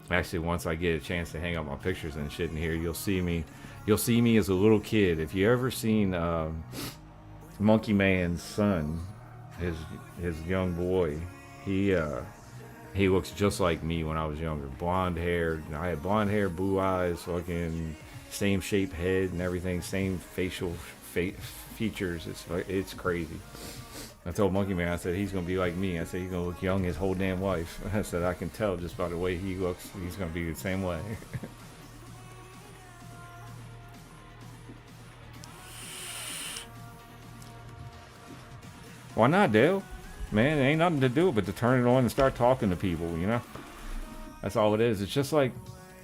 Actually, once I get a chance to hang up my pictures and shit in here, you'll see me as a little kid. If you ever seen Monkey Man's son, his young boy, he looks just like me when I was younger. Blonde hair. I had blonde hair, blue eyes, fucking same shaped head and everything, same facial features. It's crazy. I told Monkey Man, I said, he's going to be like me. I said, he's going to look young his whole damn life. I said, I can tell just by the way he looks, he's going to be the same way. Why not, Dale? Man, it ain't nothing to do but to turn it on and start talking to people, you know? That's all it is. It's just like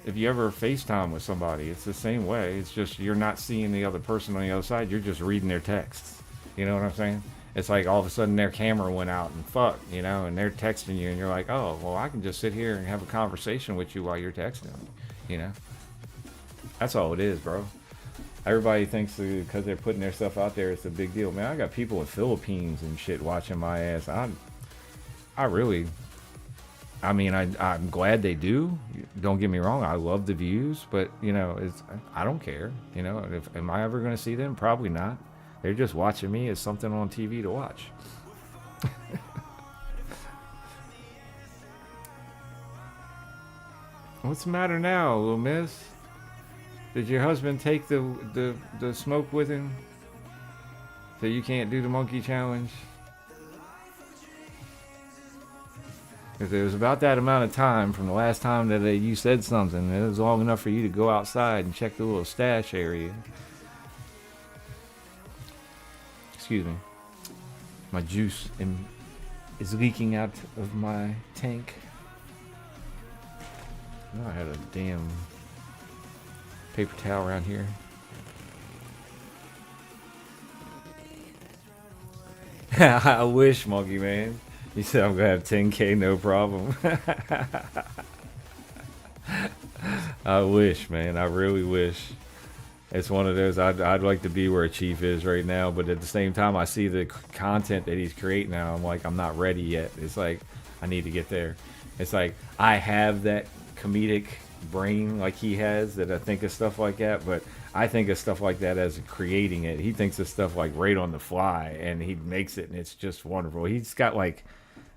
if you ever FaceTime with somebody, it's the same way. It's just you're not seeing the other person on the other side. You're just reading their texts. You know what I'm saying? It's like all of a sudden their camera went out and fuck, you know, and they're texting you and you're like, oh, well, I can just sit here and have a conversation with you while you're texting me, you know? That's all it is, bro. Everybody thinks because they're putting their stuff out there, it's a big deal. Man, I got people in Philippines and shit watching my ass. I'm glad they do. Don't get me wrong. I love the views, but, you know, I don't care. You know, am I ever going to see them? Probably not. They're just watching me as something on TV to watch. What's the matter now, little miss? Did your husband take the smoke with him? So you can't do the monkey challenge? If it was about that amount of time from the last time that you said something, it was long enough for you to go outside and check the little stash area. Excuse me. My juice is leaking out of my tank. Oh, I had a damn paper towel around here. I wish, Monkey Man. He said I'm gonna have 10K, no problem. I wish, man. I really wish. It's one of those. I'd like to be where a chief is right now, but at the same time, I see the content that he's creating now. I'm like, I'm not ready yet. It's like I need to get there. It's like I have that comedic brain like he has that I think of stuff like that, but I think of stuff like that as creating it. He thinks of stuff like right on the fly, and he makes it, and it's just wonderful. He's got like,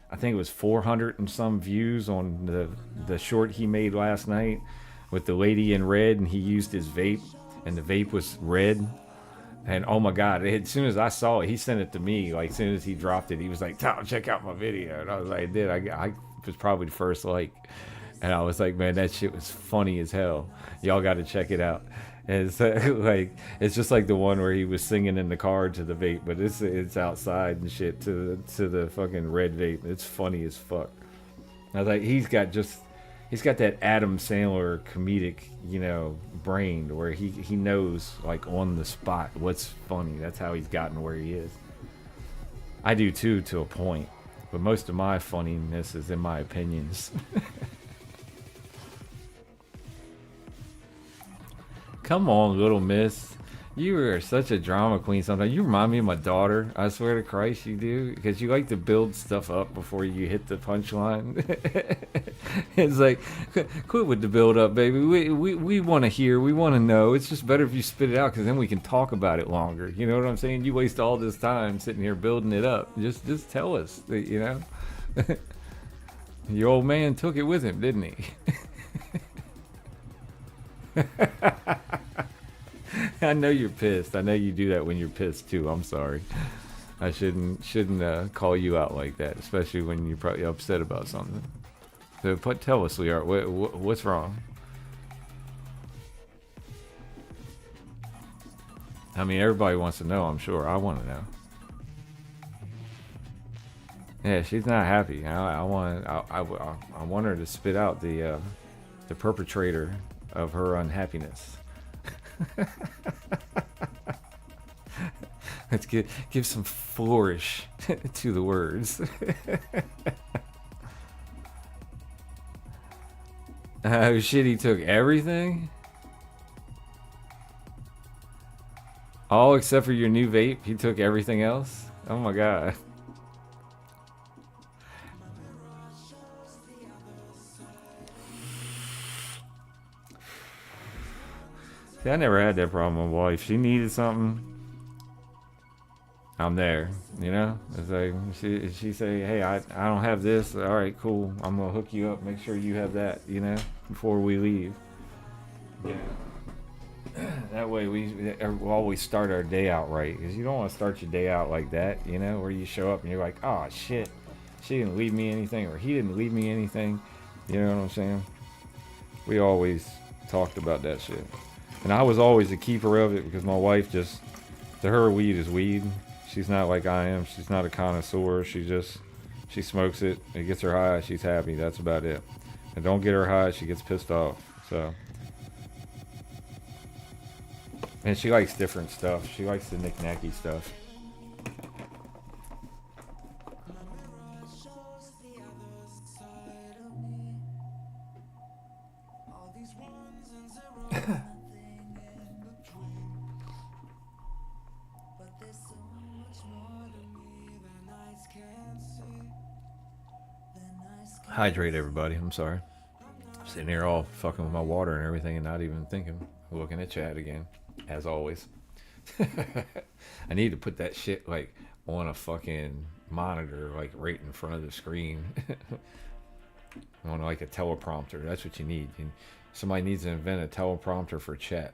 I think it was 400 and some views on the short he made last night with the lady in red, and he used his vape, and the vape was red. And oh my God, as soon as I saw it, he sent it to me. Like as soon as he dropped it, he was like, Tom, check out my video. And I was like, I was probably the first like. And I was like, man, that shit was funny as hell. Y'all got to check it out. And it's like, it's just like the one where he was singing in the car to the vape, but it's outside and shit to the fucking red vape. It's funny as fuck. I was like, he's got that Adam Sandler comedic, brain where he knows like on the spot what's funny. That's how he's gotten where he is. I do too, to a point, but most of my funniness is in my opinions. Come on, little miss. You are such a drama queen sometimes. You remind me of my daughter. I swear to Christ, you do. Because you like to build stuff up before you hit the punchline. It's like, quit with the build up, baby. We want to hear. We want to know. It's just better if you spit it out because then we can talk about it longer. You know what I'm saying? You waste all this time sitting here building it up. Just tell us, Your old man took it with him, didn't he? I know you're pissed. I know you do that when you're pissed too. I'm sorry. I shouldn't call you out like that, especially when you're probably upset about something. So, tell us, sweetheart, what's wrong? I mean, everybody wants to know. I'm sure. I want to know. Yeah, she's not happy. I want her to spit out the perpetrator of her unhappiness. Let's give some flourish to the words. Oh shit, he took everything? All except for your new vape? He took everything else? Oh my god. See, I never had that problem with my wife. She needed something, I'm there, It's like, she say, hey, I don't have this. All right, cool. I'm going to hook you up. Make sure you have that, before we leave. Yeah. That way we always start our day out right. Because you don't want to start your day out like that, where you show up and you're like, oh, shit. She didn't leave me anything or he didn't leave me anything. You know what I'm saying? We always talked about that shit. And I was always a keeper of it because my wife to her, weed is weed. She's not like I am. She's not a connoisseur. She smokes it. It gets her high. She's happy. That's about it. And don't get her high. She gets pissed off. So. And she likes different stuff. She likes the knick-knacky stuff. Hydrate, everybody. I'm sorry. Sitting here all fucking with my water and everything and not even thinking. Looking at chat again, as always. I need to put that shit like on a fucking monitor, like right in front of the screen. On like a teleprompter. That's what you need. Somebody needs to invent a teleprompter for chat.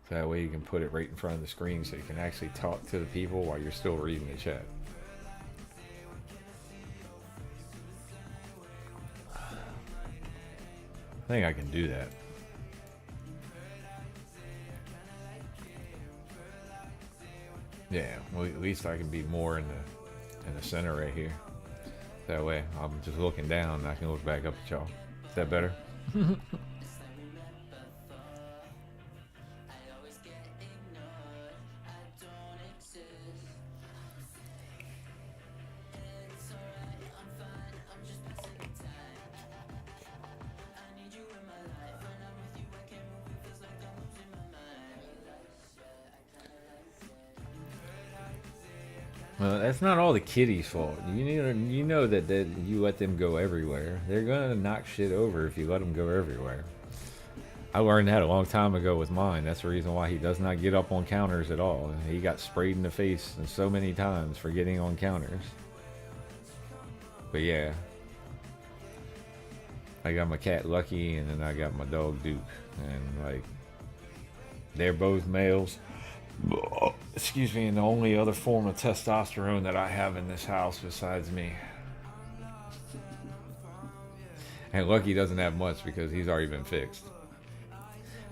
So that way you can put it right in front of the screen so you can actually talk to the people while you're still reading the chat. I think I can do that. Yeah, well, at least I can be more in the center right here. That way, I'm just looking down and I can look back up at y'all. Is that better? Well, that's not all the kitties' fault. You know that you let them go everywhere. They're gonna knock shit over if you let them go everywhere. I learned that a long time ago with mine. That's the reason why he does not get up on counters at all. He got sprayed in the face so many times for getting on counters. But yeah, I got my cat Lucky, and then I got my dog Duke, and like they're both males. Excuse me, and the only other form of testosterone that I have in this house besides me. And Lucky doesn't have much because he's already been fixed.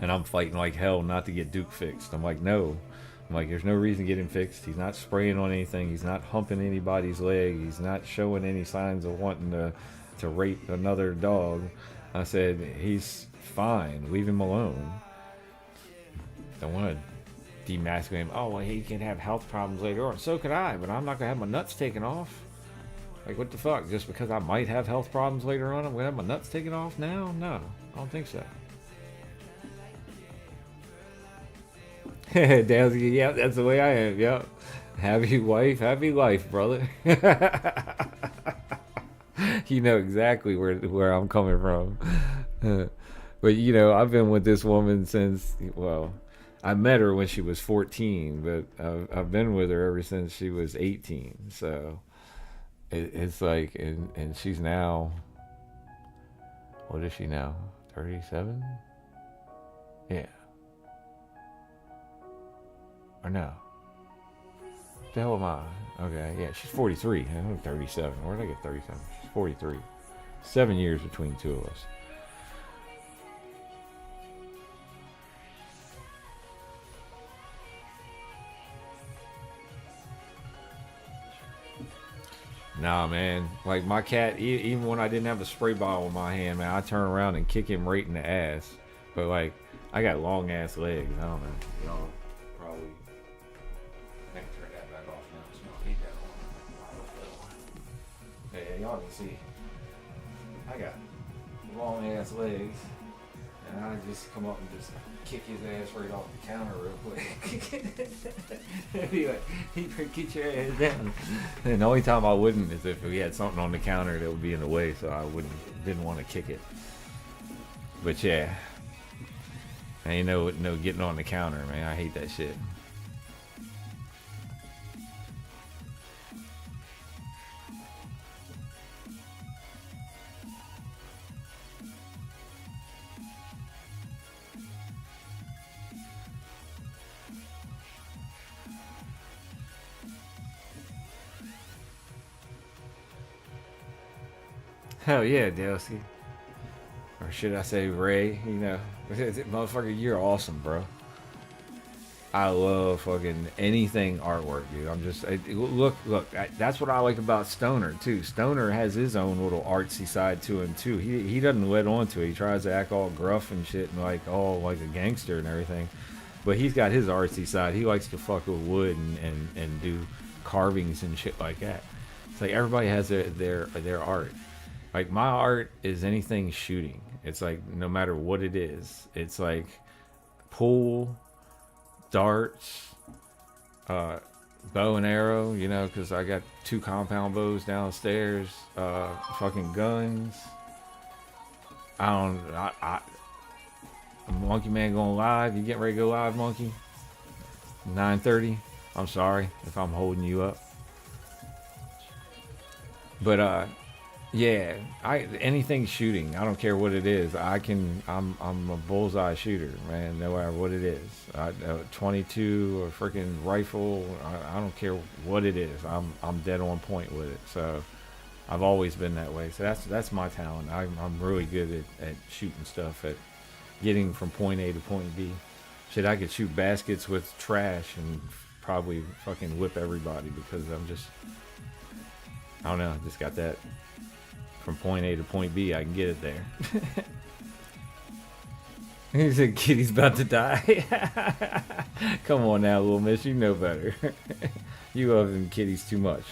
And I'm fighting like hell not to get Duke fixed. I'm like, no. I'm like, there's no reason to get him fixed. He's not spraying on anything. He's not humping anybody's leg. He's not showing any signs of wanting to rape another dog. I said, he's fine. Leave him alone. Don't want to demasculate him. Oh, well, he can have health problems later on. So could I, but I'm not going to have my nuts taken off. Like, what the fuck? Just because I might have health problems later on, I'm going to have my nuts taken off now? No, I don't think so. Yeah, that's the way I am. Yep. Happy wife, happy life, brother. You know exactly where I'm coming from. But you know, I've been with this woman since, well, I met her when she was 14, but I've been with her ever since she was 18. So it's like, and she's now, what is she now? 37? Yeah. Or no? The hell am I? Okay, yeah, she's 43. I'm 37. Where did I get 37? She's 43. 7 years between two of us. Nah, man. Like my cat, even when I didn't have the spray bottle in my hand, man, I turn around and kick him right in the ass. But like, I got long ass legs. I don't know. Y'all probably. I can turn that back off now. So y'all need that on. Yeah, y'all can see. I got long ass legs, and I just come up and just kick his ass right off the counter real quick. Be like, he get your ass down. And the only time I wouldn't is if we had something on the counter that would be in the way, so I didn't want to kick it. But yeah, ain't no getting on the counter, man. I hate that shit. Hell yeah, Delsey. Or should I say Ray? You know, motherfucker, you're awesome, bro. I love fucking anything artwork, dude. Look. That's what I like about Stoner too. Stoner has his own little artsy side to him too. He doesn't let on to it. He tries to act all gruff and shit and like all like a gangster and everything. But he's got his artsy side. He likes to fuck with wood and do carvings and shit like that. It's like everybody has their art. Like my art is anything shooting. It's like no matter what it is. It's like pool, darts, bow and arrow, you know, because I got 2 compound bows downstairs, fucking guns. Monkey Man going live. You getting ready to go live, Monkey? 9:30. I'm sorry if I'm holding you up. But yeah, anything shooting. I don't care what it is. I'm a bullseye shooter, man. No matter what it is. 22 or freaking rifle. I don't care what it is. I'm dead on point with it. So I've always been that way. So that's my talent. I'm really good at shooting stuff, at getting from point A to point B. Shit, I could shoot baskets with trash and probably fucking whip everybody because I don't know. I just got that. From point A to point B, I can get it there. He said, "Kitty's about to die." Come on now, little miss, you know better. You love them kitties too much.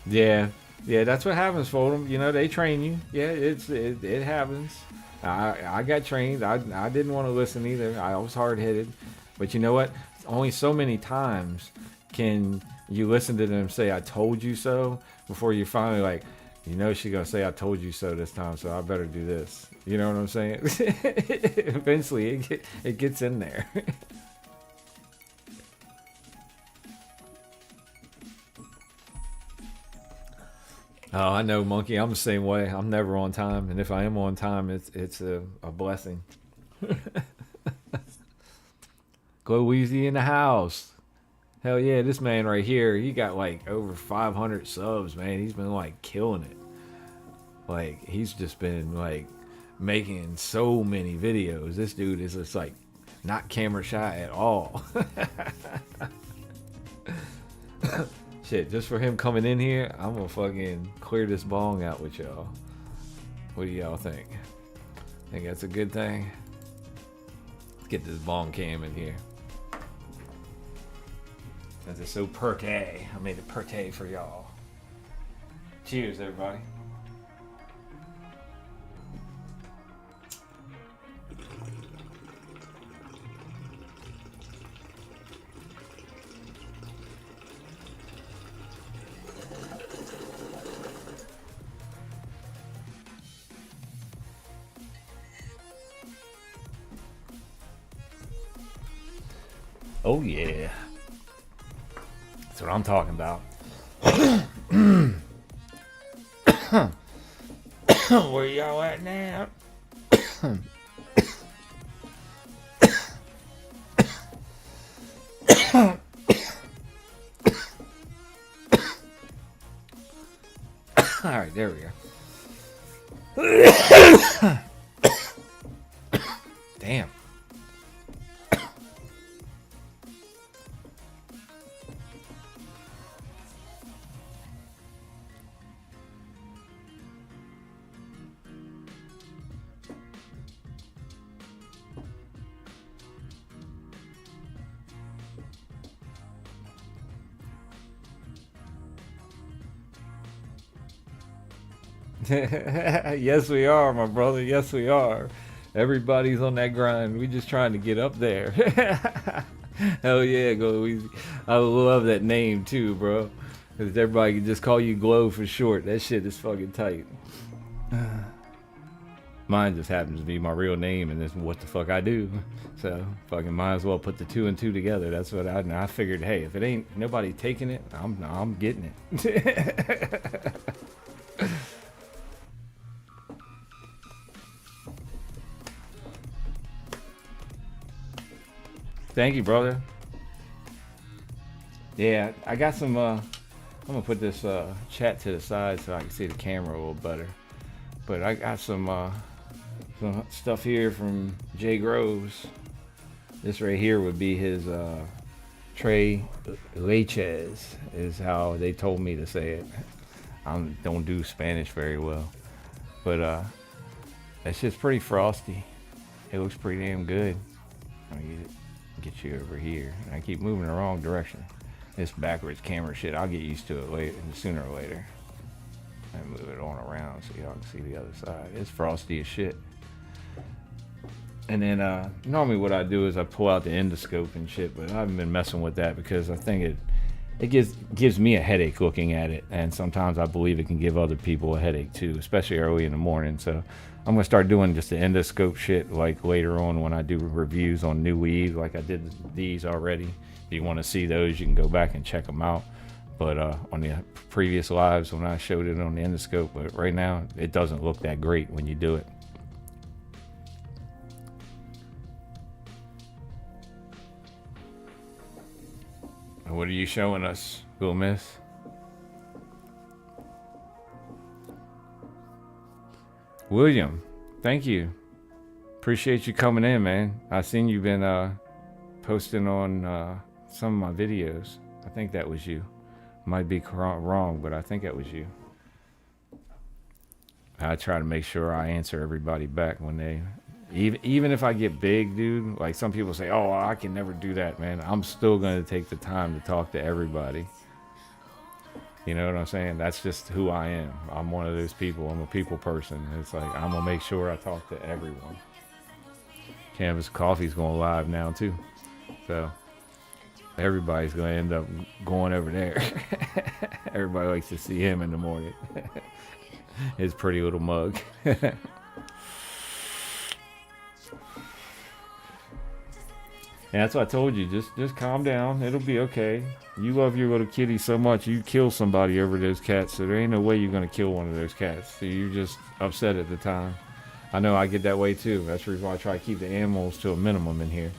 Yeah, that's what happens for them. You know, they train you. Yeah, it happens. I got trained. I didn't want to listen either. I was hard headed. But you know what? Only so many times can you listen to them say, "I told you so," before you're finally like, you know, she's going to say, "I told you so" this time, so I better do this. You know what I'm saying? Eventually, it gets in there. Oh, I know, Monkey. I'm the same way. I'm never on time. And if I am on time, it's a blessing. Glow Weezy in the house. Hell yeah, this man right here, he got like over 500 subs, man. He's been like killing it. Like, he's just been like making so many videos. This dude is just like not camera shy at all. Shit, just for him coming in here, I'm gonna fucking clear this bong out with y'all. What do y'all think? Think that's a good thing? Let's get this bong cam in here. Since it's so perte, I made it perte for y'all. Cheers, everybody. Oh yeah. That's what I'm talking about. Where y'all at now? Alright, there we go. Damn. Yes, we are, my brother. Yes, we are. Everybody's on that grind. We just trying to get up there. Hell yeah, Glow Easy. I love that name too, bro. Because everybody can just call you Glow for short. That shit is fucking tight. Mine just happens to be my real name, and that's what the fuck I do. So fucking might as well put the 2 and 2 together. That's what I figured. Hey, if it ain't nobody taking it, I'm getting it. Thank you, brother. Yeah, I got some. I'm gonna put this chat to the side so I can see the camera a little better. But I got some stuff here from Jay Groves. This right here would be his Tres Leches, is how they told me to say it. I don't do Spanish very well, but that shit's pretty frosty. It looks pretty damn good. Let me get you over here. I keep moving in the wrong direction. This backwards camera shit, I'll get used to it later, sooner or later. I move it on around so y'all can see the other side. It's frosty as shit. And then normally what I do is I pull out the endoscope and shit, but I haven't been messing with that because I think it gives me a headache looking at it, and sometimes I believe it can give other people a headache too, especially early in the morning. So I'm gonna start doing just the endoscope shit like later on when I do reviews on new weed, like I did these already. If you want to see those, you can go back and check them out. But on the previous lives when I showed it on the endoscope, but right now it doesn't look that great when you do it. What are you showing us, Will Miss? William, thank you. Appreciate you coming in, man. I seen you been posting on some of my videos. I think that was you. Might be wrong, but I think that was you. I try to make sure I answer everybody back when they... Even if I get big, dude, like some people say, oh, I can never do that, man. I'm still going to take the time to talk to everybody. You know what I'm saying? That's just who I am. I'm one of those people. I'm a people person. It's like, I'm going to make sure I talk to everyone. Canvas Coffee's going live now, too. So, everybody's going to end up going over there. Everybody likes to see him in the morning. His pretty little mug. And that's what I told you. Just calm down. It'll be okay. You love your little kitty so much, you kill somebody over those cats. So there ain't no way you're going to kill one of those cats. So you're just upset at the time. I know I get that way too. That's the reason why I try to keep the animals to a minimum in here.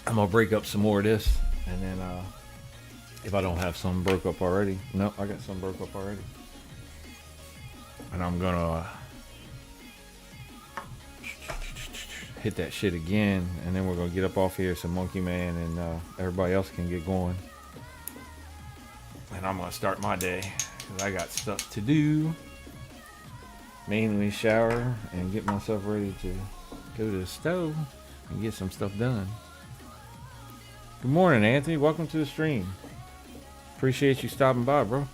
I'm going to break up some more of this. And then if I don't have some broke up already. No, I got some broke up already. And I'm going to... hit that shit again, and then we're gonna get up off here so Monkey Man and everybody else can get going. And I'm gonna start my day because I got stuff to do. Mainly shower and get myself ready to go to the stove and get some stuff done. Good morning, Anthony. Welcome to the stream. Appreciate you stopping by, bro.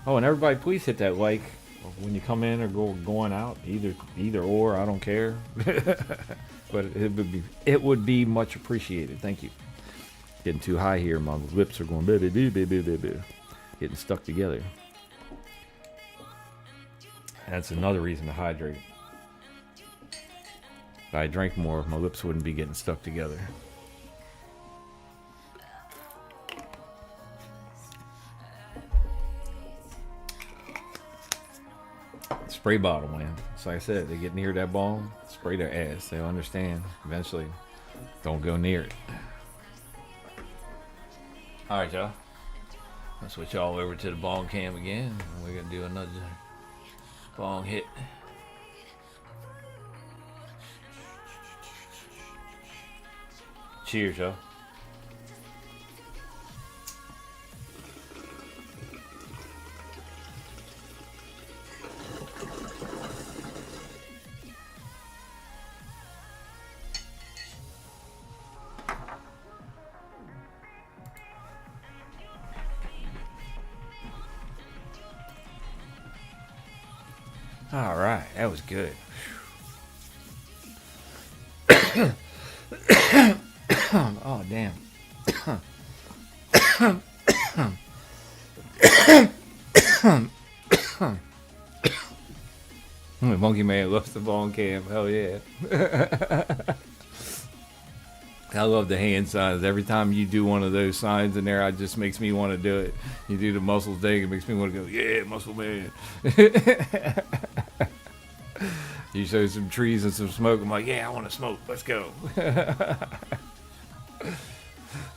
Oh, and everybody, please hit that like when you come in or going out. Either or, I don't care. But it would be much appreciated. Thank you. Getting too high here. My lips are going getting stuck together. That's another reason to hydrate. If I drank more, my lips wouldn't be getting stuck together. Spray bottle, man. So like I said, they get near that bong, spray their ass. They'll understand eventually. Don't go near it. Alright, y'all. I'll switch y'all over to the bong cam again. We're going to do another bong hit. Cheers, y'all. All right, that was good. Oh, damn. Monkey Man loves the bong cam. Hell yeah. I love the hand signs. Every time you do one of those signs in there, it just makes me want to do it. You do the muscles thing, it makes me want to go, yeah, muscle man. You show some trees and some smoke, I'm like, yeah, I want to smoke. Let's go.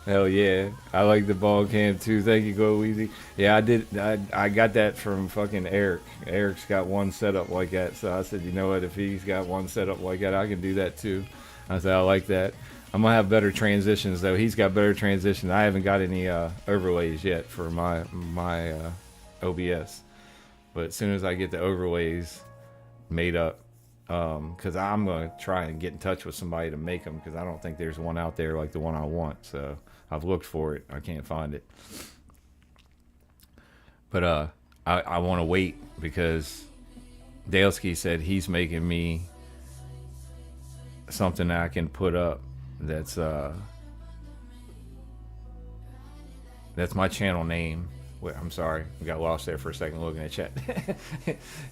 Hell yeah. I like the ball cam too. Thank you, Go Easy. Yeah, I did. I got that from fucking Eric. Eric's got one set up like that. So I said, you know what? If he's got one set up like that, I can do that too. I said, I like that. I'm going to have better transitions, though. He's got better transitions. I haven't got any overlays yet for my OBS. But as soon as I get the overlays made up, because I'm going to try and get in touch with somebody to make them, because I don't think there's one out there like the one I want. So I've looked for it. I can't find it. But I want to wait, because Daleski said he's making me something that I can put up. That's my channel name. Wait, I'm sorry, I got lost there for a second looking at chat.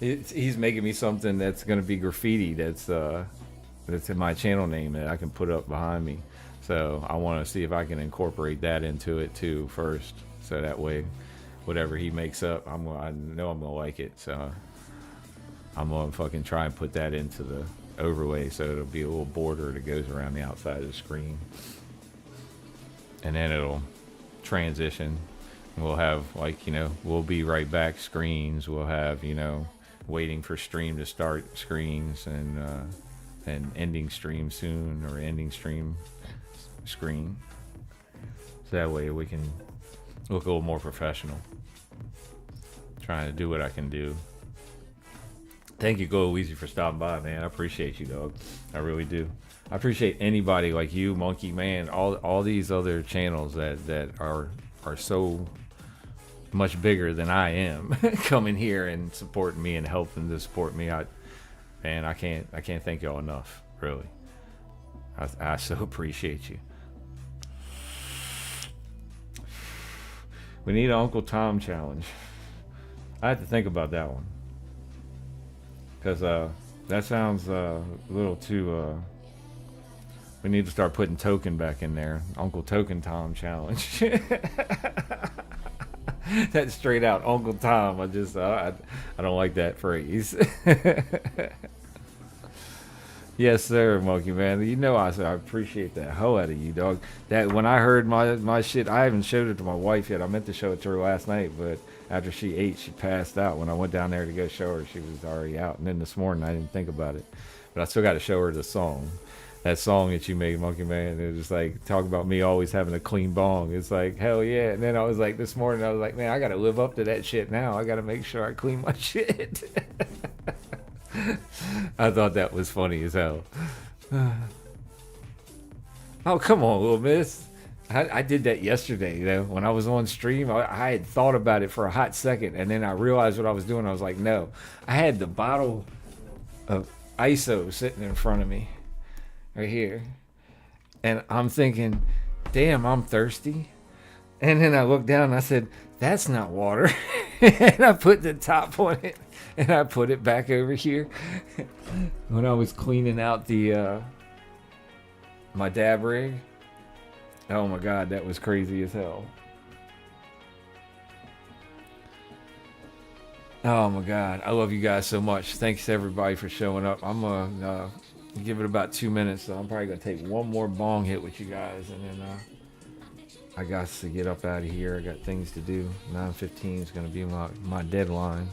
He's making me something that's gonna be graffiti. That's in my channel name that I can put up behind me. So I want to see if I can incorporate that into it too first. So that way, whatever he makes up, I know I'm gonna like it. So I'm gonna fucking try and put that into the overlay, so it'll be a little border that goes around the outside of the screen, and then it'll transition. We'll have, like, we'll be right back screens. We'll have, waiting for stream to start screens, and ending stream soon, or ending stream screen. So that way we can look a little more professional. Trying to do what I can do. Thank you, Go Easy, for stopping by, man. I appreciate you, dog. I really do. I appreciate anybody like you, Monkey Man, all these other channels that are so much bigger than I am, coming here and supporting me and helping to support me. I can't thank y'all enough, really. I so appreciate you. We need an Uncle Tom challenge. I have to think about that one. Because that sounds a little too... we need to start putting Toke'n back in there. Uncle Toke'n Tom challenge. That's straight out Uncle Tom. I don't like that phrase. Yes, sir, Monkey Man. I appreciate that hell out of you, dog. That when I heard my shit, I haven't showed it to my wife yet. I meant to show it to her last night, but after she ate, she passed out. When I went down there to go show her, she was already out. And then this morning, I didn't think about it, but I still got to show her the song. that song that you made, Monkey Man. It was just like talk about me always having a clean bong. It's like hell yeah. And then I was like this morning, I was like, man, I gotta live up to that shit now. I gotta make sure I clean my shit. I thought that was funny as hell. Oh come on, little miss. I did that yesterday, when I was on stream. I had thought about it for a hot second, and then I realized what I was doing. I was like, no. I had the bottle of ISO sitting in front of me right here, and I'm thinking, damn, I'm thirsty. And then I looked down and I said, that's not water. And I put the top on it, and I put it back over here. When I was cleaning out the my dab rig. Oh my god, that was crazy as hell. Oh my god, I love you guys so much. Thanks everybody for showing up. I'm gonna give it about 2 minutes, so I'm probably gonna take one more bong hit with you guys, and then I got to get up out of here. I got things to do. 9:15 is gonna be my deadline.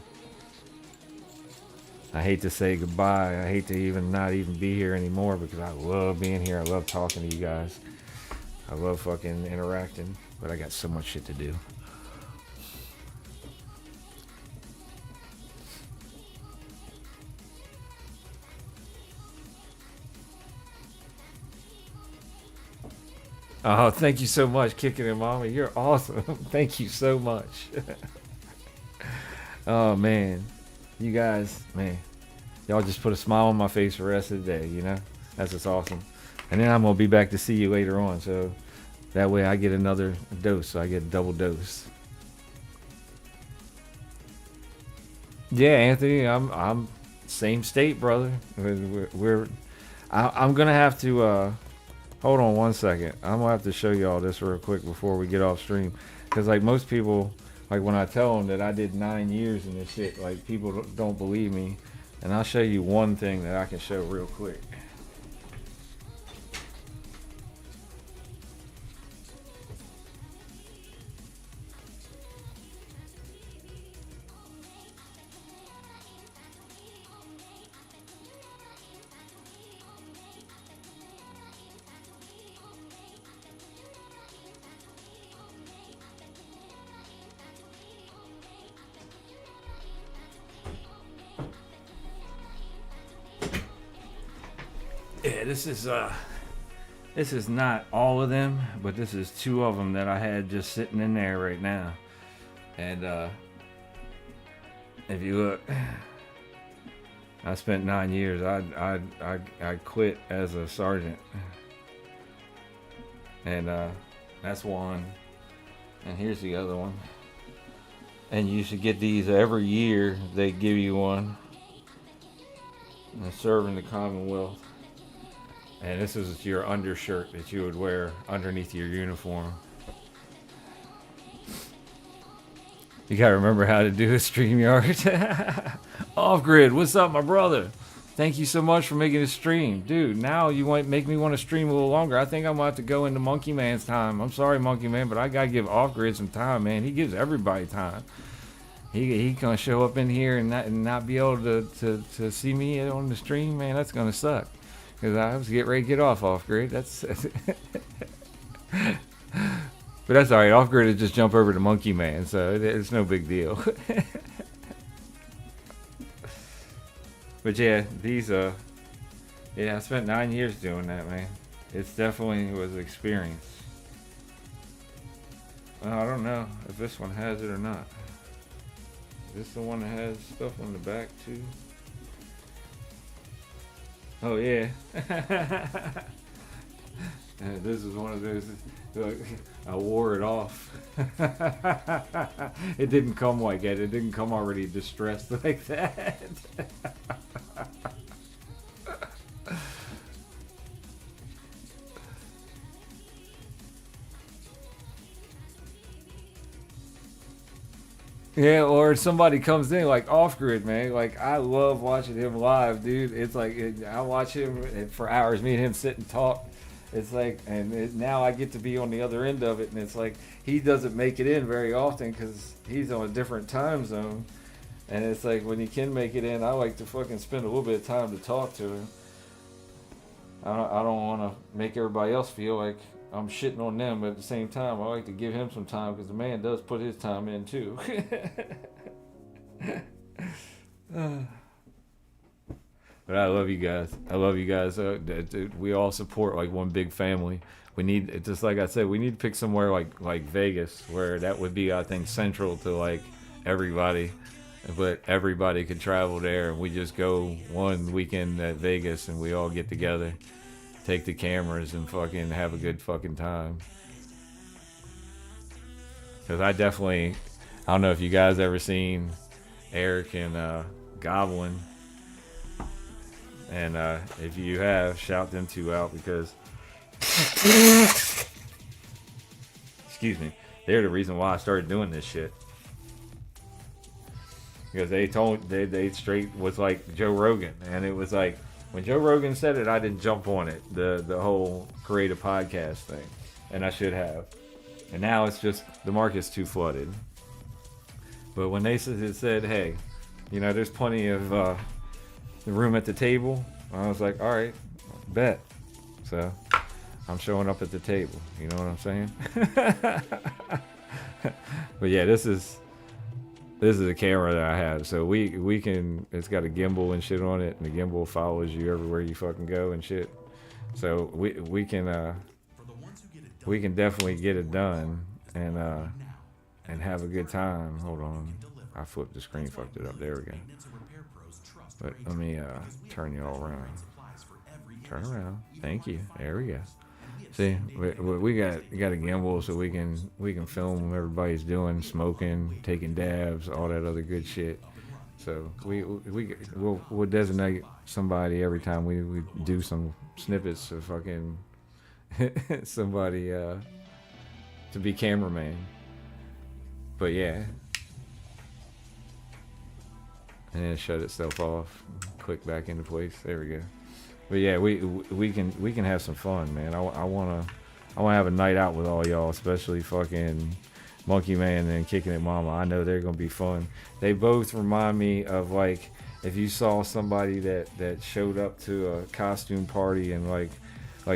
I hate to say goodbye. I hate to not even be here anymore, because I love being here. I love talking to you guys. I love fucking interacting, but I got so much shit to do. Oh, thank you so much, Kicking It Mama. You're awesome. Thank you so much. Oh, man. You guys, man. Y'all just put a smile on my face for the rest of the day, you know? That's just awesome. And then I'm going to be back to see you later on. So that way I get another dose. So I get a double dose. Yeah, Anthony, I'm same state, brother. I'm going to have to, hold on one second. I'm going to have to show y'all this real quick before we get off stream. Because like most people, like when I tell them that I did 9 years in this shit, like people don't believe me. And I'll show you one thing that I can show real quick. Yeah, this is not all of them, but this is 2 of them that I had just sitting in there right now. And if you look, I spent 9 years. I quit as a sergeant, and that's one. And here's the other one. And you should get these every year. They give you one. And serving the Commonwealth. And this is your undershirt that you would wear underneath your uniform. You gotta remember how to do a StreamYard. Off Grid, what's up, my brother? Thank you so much for making a stream. Dude, now you might make me want to stream a little longer. I think I'm gonna have to go into Monkey Man's time. I'm sorry, Monkey Man, but I gotta give Off Grid some time, man. He gives everybody time. He gonna show up in here and not be able to see me on the stream, man. That's gonna suck. Because I was getting ready to get off Grid. That's but that's alright. Off Grid is just jump over to Monkey Man, so it's no big deal. But yeah, these yeah, I spent 9 years doing that, man. It's definitely was an experience. Well, I don't know if this one has it or not. Is this the one that has stuff on the back too? Oh yeah. This is one of those. I wore it off. It didn't come like that. It didn't come already distressed like that. Yeah, or somebody comes in like Off Grid, man. Like I love watching him live, dude. It's like I watch him for hours. Me and him sit and talk. It's like, and now I get to be on the other end of it, and it's like he doesn't make it in very often because he's on a different time zone. And it's like when he can make it in, I like to fucking spend a little bit of time to talk to him. I don't want to make everybody else feel like I'm shitting on them, but at the same time, I like to give him some time because the man does put his time in too. But I love you guys. I love you guys. We all support like one big family. We need, just like I said, we need to pick somewhere like Vegas, where that would be, I think, central to like everybody. But everybody could travel there, and we just go one weekend at Vegas, and we all get together, take the cameras, and fucking have a good fucking time. Because I don't know if you guys ever seen Eric and Goblin. And if you have, shout them two out because, excuse me, they're the reason why I started doing this shit. Because they straight was like Joe Rogan, and it was like when Joe Rogan said it, I didn't jump on it, the whole create a podcast thing, and I should have. And now it's just the market's too flooded. But when they said, hey, there's plenty of the room at the table, I was like, all right, bet. So I'm showing up at the table. You know what I'm saying? But yeah, this is a camera that I have, so we can. It's got a gimbal and shit on it, and the gimbal follows you everywhere you fucking go and shit. So we can definitely get it done and have a good time. Hold on, I flipped the screen, fucked it up. There we go. But let me turn you all around. Turn around. Thank you. There we go. See, we got a gimbal, so we can film what everybody's doing, smoking, taking dabs, all that other good shit. So we'll designate somebody every time we do some snippets of fucking somebody to be cameraman. But yeah, and then shut itself off, click back into place. There we go. But yeah, we can have some fun, man. I wanna have a night out with all y'all, especially fucking Monkey Man and Kicking It Mama. I know they're gonna be fun. They both remind me of like if you saw somebody that showed up to a costume party and like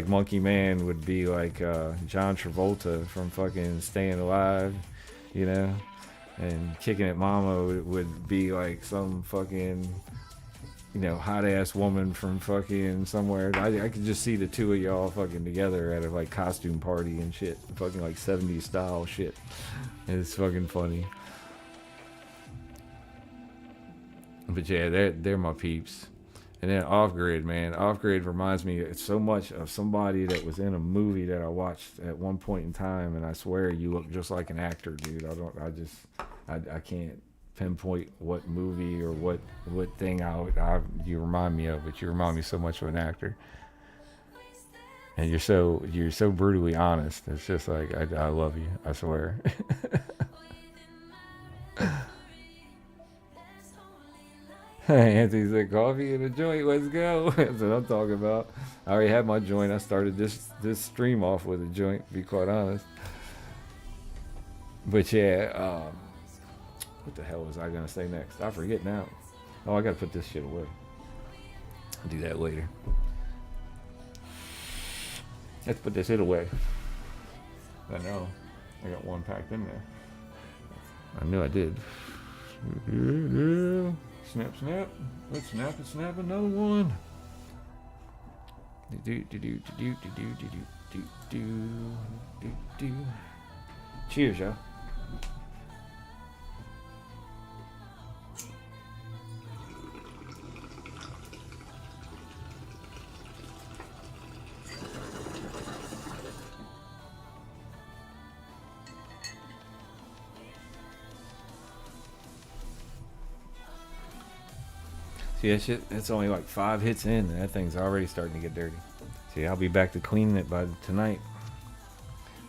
Monkey Man would be like John Travolta from fucking Staying Alive, and Kicking It Mama would be like some fucking hot ass woman from fucking somewhere. I could just see the two of y'all fucking together at a like costume party and shit, fucking like 70s style shit. It's fucking funny. But yeah, they're my peeps. And then Off Grid, man. Off Grid reminds me so much of somebody that was in a movie that I watched at one point in time, and I swear you look just like an actor, dude. I can't pinpoint what movie or what thing you remind me of, but you remind me so much of an actor. And you're so brutally honest. It's just like I love you, I swear. Anthony said coffee and a joint, let's go. That's what I'm talking about. I already had my joint. I started this stream off with a joint, to be quite honest. But yeah, what the hell was I gonna say next? I forget now. Oh, I gotta put this shit away. I'll do that later. Let's put this shit away. I know. I got one packed in there. I knew I did. Snap, snap. Let's snap another one. Cheers, y'all. See that shit? It's only like 5 hits in, and that thing's already starting to get dirty. See, I'll be back to cleaning it by tonight.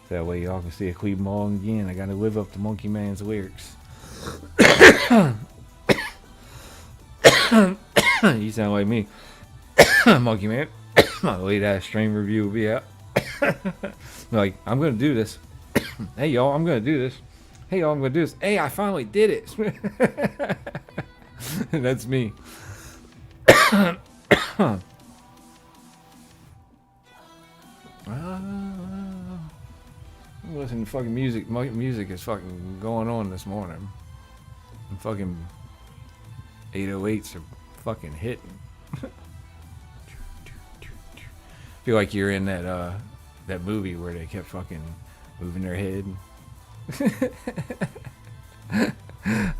That way y'all can see it clean all again. I gotta live up to Monkey Man's lyrics. You sound like me. Monkey Man. My late ass stream review will be out. Like, I'm gonna do this. Hey y'all, I'm gonna do this. Hey y'all, I'm gonna do this. Hey, I finally did it. That's me. Listen to fucking music. Music is fucking going on this morning. And fucking 808s are fucking hitting. Feel like you're in that movie where they kept fucking moving their head.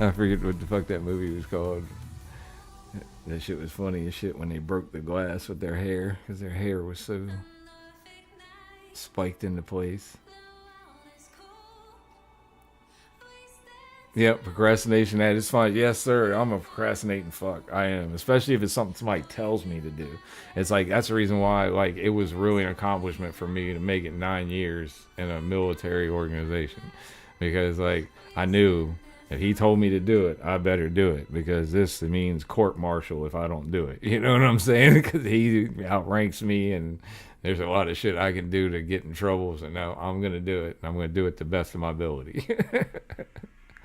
I forget what the fuck that movie was called. That shit was funny as shit when they broke the glass with their hair, because their hair was so spiked into place. Yep, procrastination at its fine. Yes, sir. I'm a procrastinating fuck. I am, especially if it's something somebody tells me to do. It's like that's the reason why, like, it was really an accomplishment for me to make it 9 years in a military organization, because like I knew if he told me to do it, I better do it, because this means court martial if I don't do it. You know what I'm saying? Because he outranks me, and there's a lot of shit I can do to get in trouble. So no, I'm gonna do it. I'm gonna do it the best of my ability.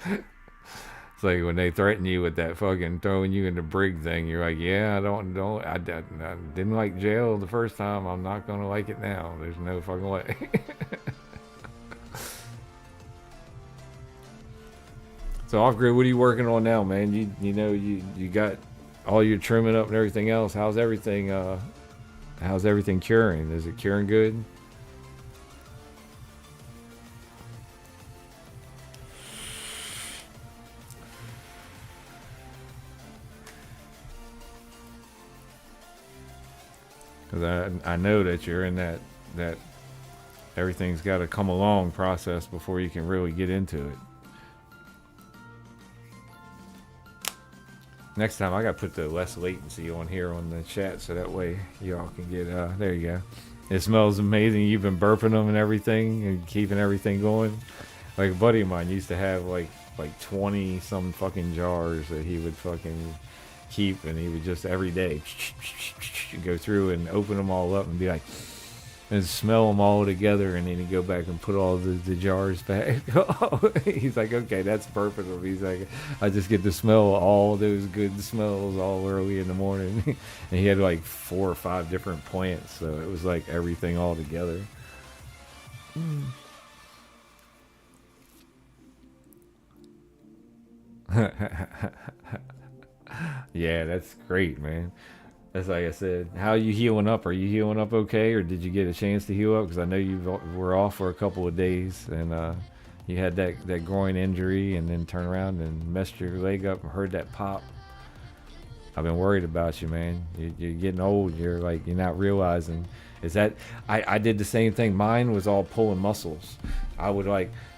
It's like when they threaten you with that fucking throwing you in the brig thing, you're like, yeah, I didn't like jail the first time. I'm not gonna like it now. There's no fucking way. So off grid, what are you working on now, man? You got all your trimming up and everything else. How's everything curing? Is it curing good? Because I know that you're in that everything's got to come along process before you can really get into it. Next time I got to put the less latency on here on the chat, so that way y'all can get there you go. It smells amazing. You've been burping them and everything and keeping everything going. Like a buddy of mine used to have like 20 some fucking jars that he would fucking keep, and he would just every day go through and open them all up and be like, and smell them all together, and then he'd go back and put all the jars back. He's like, okay, that's perfect. He's like, I just get to smell all those good smells all early in the morning. And he had like 4 or 5 different plants, so it was like everything all together. Yeah, that's great, man. That's like I said. How are you healing up? Are you healing up okay, or did you get a chance to heal up? Because I know you were off for a couple of days, and you had that groin injury, and then turn around and messed your leg up and heard that pop. I've been worried about you, man. You're getting old. You're not realizing. Is that I did the same thing. Mine was all pulling muscles.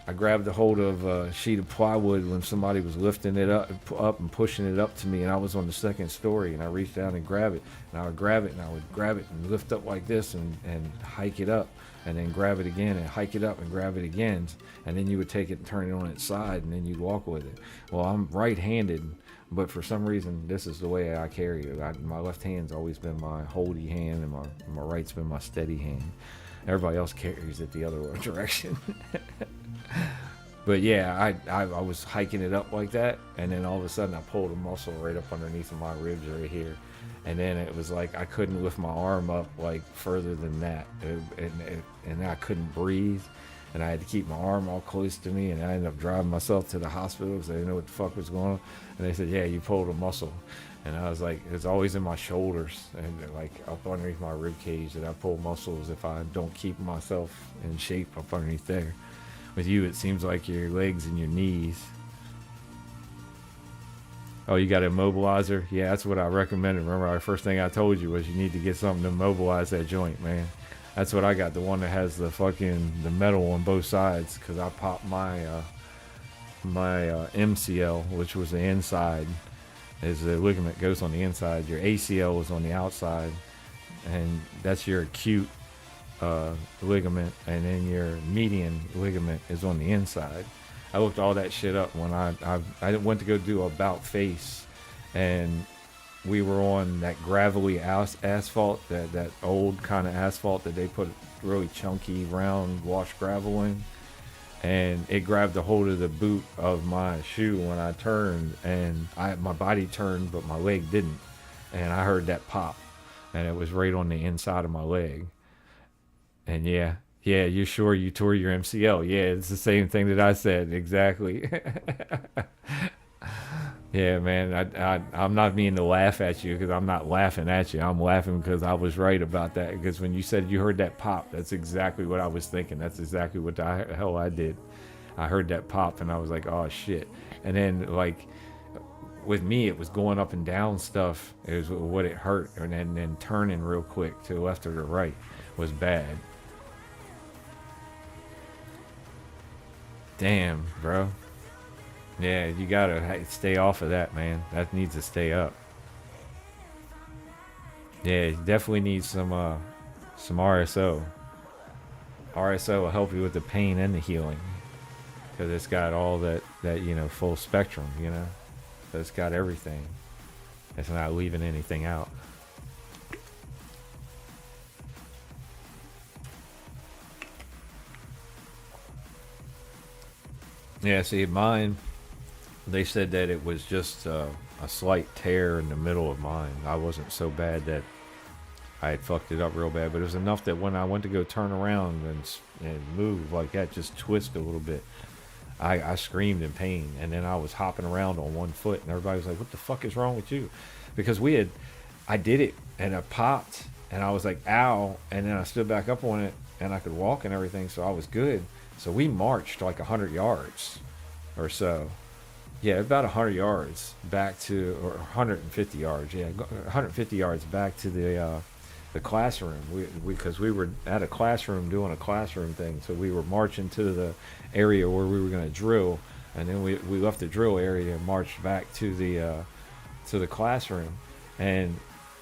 I grabbed a hold of a sheet of plywood when somebody was lifting it up and pushing it up to me, and I was on the 2nd story, and I reached down and grab it, and I would grab it, and I would grab it and lift up like this and hike it up, and then grab it again and hike it up and grab it again, and then you would take it and turn it on its side, and then you'd walk with it. Well, I'm right-handed, but for some reason, this is the way I carry it. My left hand's always been my holdy hand, and my right's been my steady hand. Everybody else carries it the other direction. But yeah, I was hiking it up like that, and then all of a sudden I pulled a muscle right up underneath of my ribs right here, and then it was like I couldn't lift my arm up like further than that, and I couldn't breathe, and I had to keep my arm all close to me, and I ended up driving myself to the hospital because I didn't know what the fuck was going on, and they said, yeah, you pulled a muscle. And I was like, it's always in my shoulders and like up underneath my rib cage that I pull muscles if I don't keep myself in shape up underneath there. With you, it seems like your legs and your knees. Oh, you got an immobilizer? Yeah, that's what I recommended. Remember, the first thing I told you was you need to get something to immobilize that joint, man. That's what I got, the one that has the metal on both sides, because I popped my MCL, which was the inside. Is the ligament goes on the inside. Your ACL was on the outside, and that's your acute ligament, and then your median ligament is on the inside. I looked all that shit up when I went to go do about face, and we were on that gravelly asphalt, that old kind of asphalt that they put really chunky round washed gravel in, and it grabbed a hold of the boot of my shoe when I turned, and my body turned but my leg didn't, and I heard that pop, and it was right on the inside of my leg. And yeah, Yeah, you're sure you tore your MCL? Yeah, it's the same thing that I said. Exactly. Yeah, man. I'm not meaning to laugh at you because I'm not laughing at you. I'm laughing because I was right about that. Because when you said you heard that pop, that's exactly what I was thinking. That's exactly what the hell I did. I heard that pop and I was like, oh shit. And then like with me, it was going up and down stuff. It was what it hurt, and then turning real quick to the left or the right was bad. Damn, bro. Yeah, you gotta stay off of that, man. That needs to stay up. Yeah, you definitely need some RSO. RSO will help you with the pain and the healing because it's got all that full spectrum. So it's got everything. It's not leaving anything out. Yeah, see, mine. They said that it was just a slight tear in the middle of mine. I wasn't so bad that I had fucked it up real bad, but it was enough that when I went to go turn around and move like that, just twist a little bit, I screamed in pain, and then I was hopping around on one foot, and everybody was like, "What the fuck is wrong with you?" Because I did it, and I popped, and I was like, "Ow!" And then I stood back up on it, and I could walk and everything, so I was good. So we marched like 100 yards or so. Yeah, about 100 yards back to, or 150 yards. Yeah, 150 yards back to the classroom. Because we were at a classroom doing a classroom thing, so we were marching to the area where we were going to drill, and then we left the drill area and marched back to the classroom, and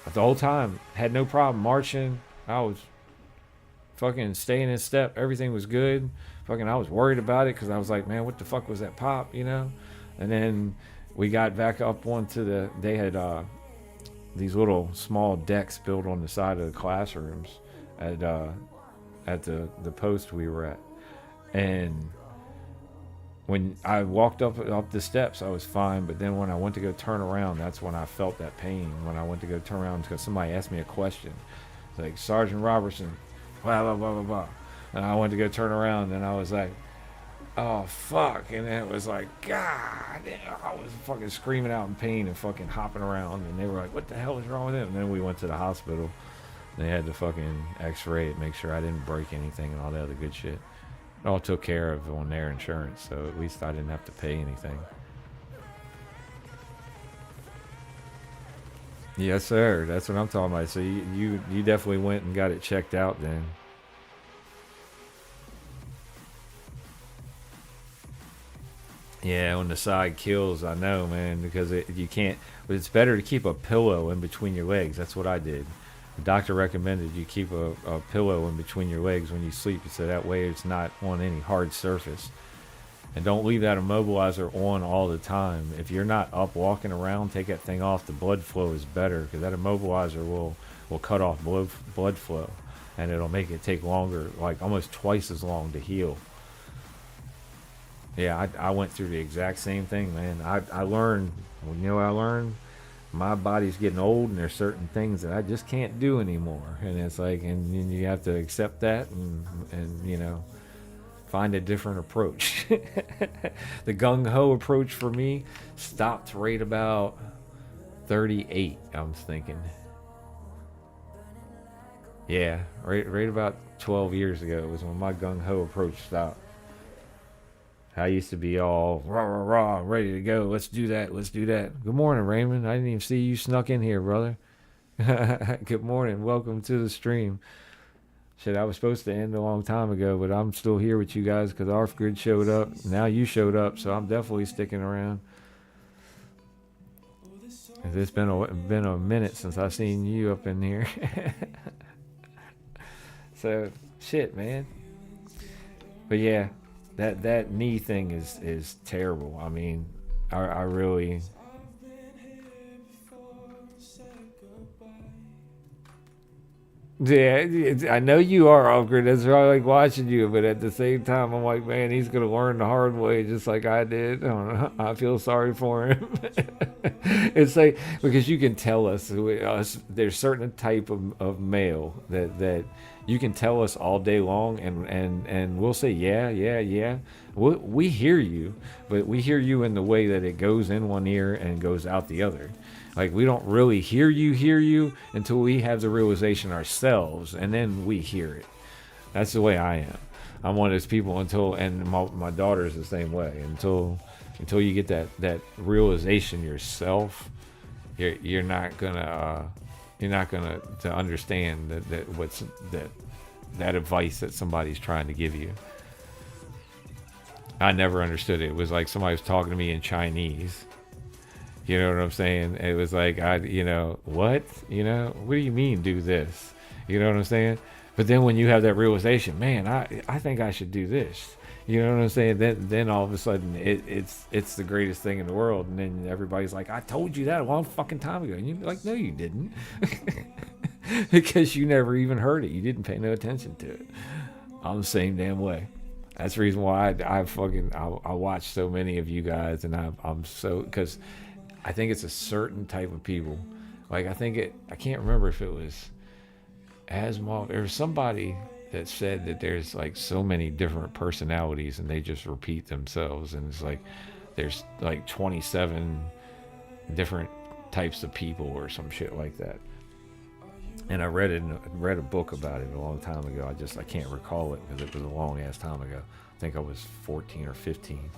the whole time had no problem marching. I was fucking staying in step. Everything was good. Fucking, I was worried about it because I was like, man, what the fuck was that pop? And then we got back up onto they had these little small decks built on the side of the classrooms at the post we were at. And when I walked up the steps, I was fine. But then when I went to go turn around, that's when I felt that pain. When I went to go turn around because somebody asked me a question. It's like, Sergeant Robertson, blah, blah, blah, blah, blah. And I went to go turn around, and I was like, oh fuck, and then it was like, god damn, I was fucking screaming out in pain and fucking hopping around, and they were like, what the hell is wrong with him? And then we went to the hospital. They had to fucking x-ray it, make sure I didn't break anything and all that other good shit. It all took care of on their insurance, so at least I didn't have to pay anything. Yes sir, that's what I'm talking about. So you definitely went and got it checked out then. Yeah, when the side kills, I know, man, because you can't. But it's better to keep a pillow in between your legs. That's what I did. The doctor recommended you keep a pillow in between your legs when you sleep, so that way it's not on any hard surface. And don't leave that immobilizer on all the time. If you're not up walking around, take that thing off. The blood flow is better because that immobilizer will cut off blood flow, and it'll make it take longer, like almost twice as long to heal. Yeah, I went through the exact same thing, man. I learned, well, you know what I learned? My body's getting old, and there's certain things that I just can't do anymore. And it's like, and you have to accept that and find a different approach. The gung-ho approach for me stopped right about 38, I'm thinking. Yeah, right about 12 years ago was when my gung-ho approach stopped. I used to be all rah rah rah, ready to go. Let's do that. Let's do that. Good morning, Raymond. I didn't even see you snuck in here, brother. Good morning. Welcome to the stream. Shit, I was supposed to end a long time ago, but I'm still here with you guys because Off Grid showed up. Now you showed up, so I'm definitely sticking around. It's been a minute since I seen you up in here. So shit, man. But yeah. That knee thing is terrible. I mean, I really. Yeah, I know you are awkward. That's why I like watching you. But at the same time, I'm like, man, he's gonna learn the hard way, just like I did. I don't know. I feel sorry for him. It's like because you can tell us there's certain type of male that You can tell us all day long, and we'll say yeah, yeah, yeah. We hear you, but we hear you in the way that it goes in one ear and goes out the other. Like, we don't really hear you until we have the realization ourselves, and then we hear it. That's the way I am. I'm one of those people and my daughter is the same way. Until you get that realization yourself, you're not gonna to understand that advice that somebody's trying to give you. I never understood it. It was like somebody was talking to me in Chinese. You know what I'm saying? It was like, what? What do you mean do this? You know what I'm saying? But then when you have that realization, man, I think I should do this. You know what I'm saying? Then all of a sudden it's the greatest thing in the world, and then everybody's like, I told you that a long fucking time ago, and you're like, no, you didn't, because you never even heard it. You didn't pay no attention to it. I'm the same damn way. That's the reason why I watch so many of you guys, and I'm so, because I think it's a certain type of people. Like, I can't remember if it was Asimov or somebody that said that there's like so many different personalities and they just repeat themselves, and it's like there's like 27 different types of people or some shit like that. And I read a book about it a long time ago. I can't recall it because it was a long ass time ago. I think I was 14 or 15,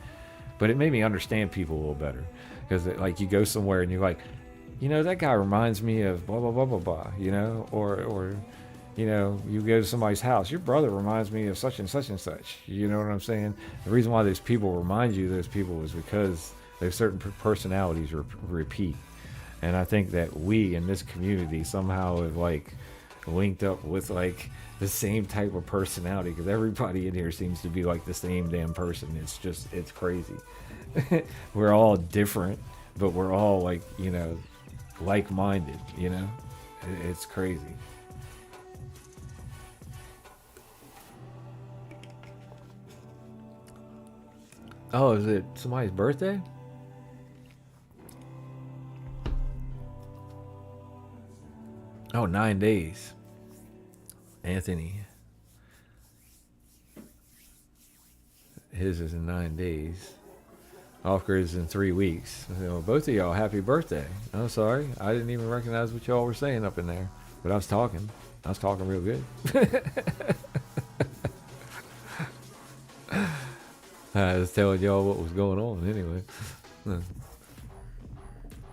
but it made me understand people a little better, because like, you go somewhere and you're like, that guy reminds me of blah blah blah blah blah, or you go to somebody's house, your brother reminds me of such and such and such. You know what I'm saying? The reason why those people remind you of those people is because there's certain personalities repeat. And I think that we in this community somehow have like linked up with like the same type of personality, because everybody in here seems to be like the same damn person. It's crazy. We're all different, but we're all like, like-minded, It's crazy. Oh, is it somebody's birthday? Oh, 9 days. Anthony, his is in 9 days. Oscar is in 3 weeks. Both of y'all, happy birthday. I'm sorry, I didn't even recognize what y'all were saying up in there, but I was talking. Real good. I was telling y'all what was going on anyway.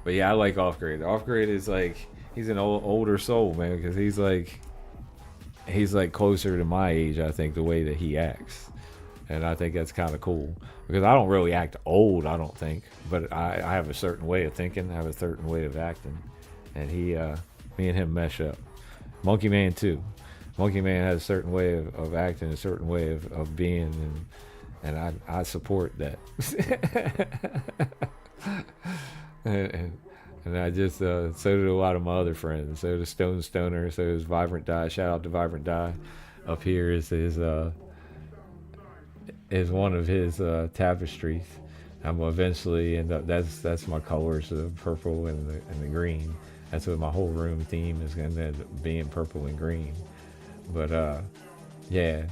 But yeah, I like off grade. Off grade is like, he's an older soul, man, because he's like closer to my age. I think the way that he acts, and I think that's kind of cool, because I don't really act old. I don't think, but I have a certain way of thinking. I have a certain way of acting, and me and him mesh up. Monkey Man too. Monkey Man has a certain way of acting, a certain way of being, and I support that. And I just so did a lot of my other friends. So the Stone Stoner, so is Vibrant Die. Shout out to Vibrant Die. Up here is one of his tapestries. I'm gonna eventually end up. That's my colors, the purple and the green. That's what my whole room theme is gonna end up being, purple and green. But yeah,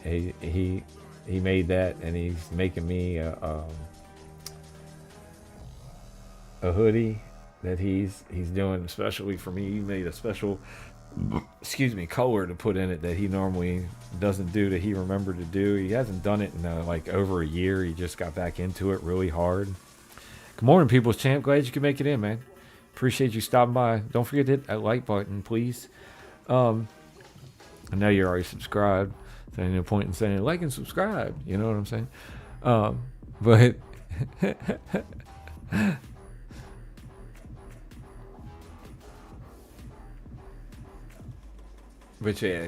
he made that, and he's making me a hoodie that he's doing especially for me. He made a special, color to put in it that he normally doesn't do, that he remembered to do. He hasn't done it in like over a year. He just got back into it really hard. Good morning, People's Champ. Glad you could make it in, man. Appreciate you stopping by. Don't forget to hit that like button, please. I know you're already subscribed, so there's no point in saying like and subscribe. You know what I'm saying? But But yeah,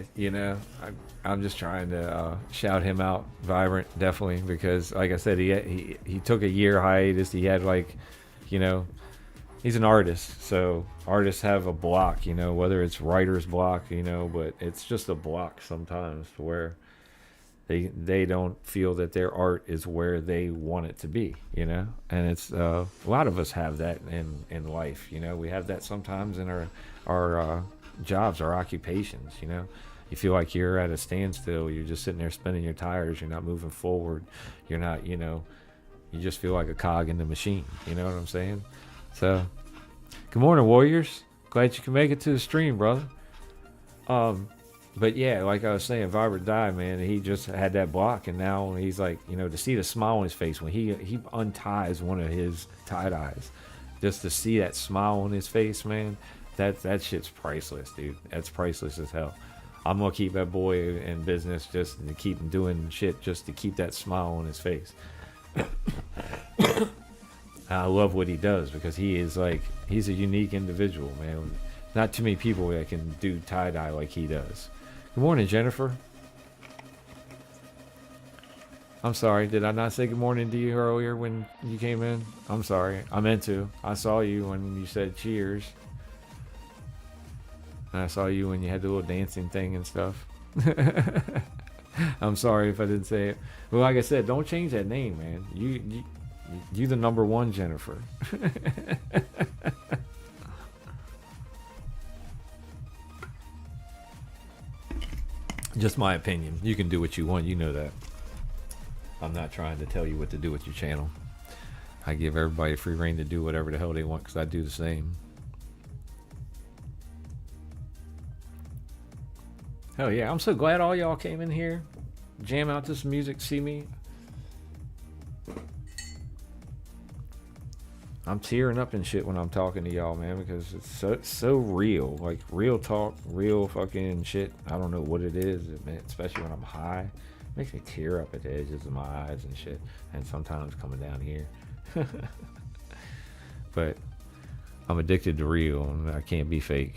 I'm just trying to shout him out, Vibrant, definitely, because like I said, he took a year hiatus. He had like, you know, he's an artist, so artists have a block, whether it's writer's block, but it's just a block sometimes where they don't feel that their art is where they want it to be, and it's a lot of us have that in life, we have that sometimes in our jobs, our occupations, You feel like you're at a standstill. You're just sitting there spinning your tires. You're not moving forward. You're not, you know, you just feel like a cog in the machine. You know what I'm saying? So, good morning, Warriors. Glad you can make it to the stream, brother. But yeah, like I was saying, Vibrant Die, man, he just had that block, and now he's like, you know, to see the smile on his face when he unties one of his tie-dyes, just to see that smile on his face, man, that shit's priceless, dude. That's priceless as hell. I'm gonna keep that boy in business just to keep him doing shit just to keep that smile on his face. I love what he does because he is like, he's a unique individual, man. Not too many people that can do tie-dye like he does. Good morning, Jennifer. I'm sorry, did I not say good morning to you earlier when you came in? I'm sorry, I meant to. I saw you when you said cheers. And I saw you when you had the little dancing thing and stuff. I'm sorry if I didn't say it. Well, like I said, don't change that name, man. You the number one, Jennifer. Just my opinion. You can do what you want. You know that. I'm not trying to tell you what to do with your channel. I give everybody free reign to do whatever the hell they want because I do the same. Hell yeah. I'm so glad all y'all came in here. Jam out to some music. See me. I'm tearing up and shit when I'm talking to y'all, man, because it's so real. Like, real talk, real fucking shit. I don't know what it is, especially when I'm high. It makes me tear up at the edges of my eyes and shit. And sometimes coming down here. But I'm addicted to real, and I can't be fake.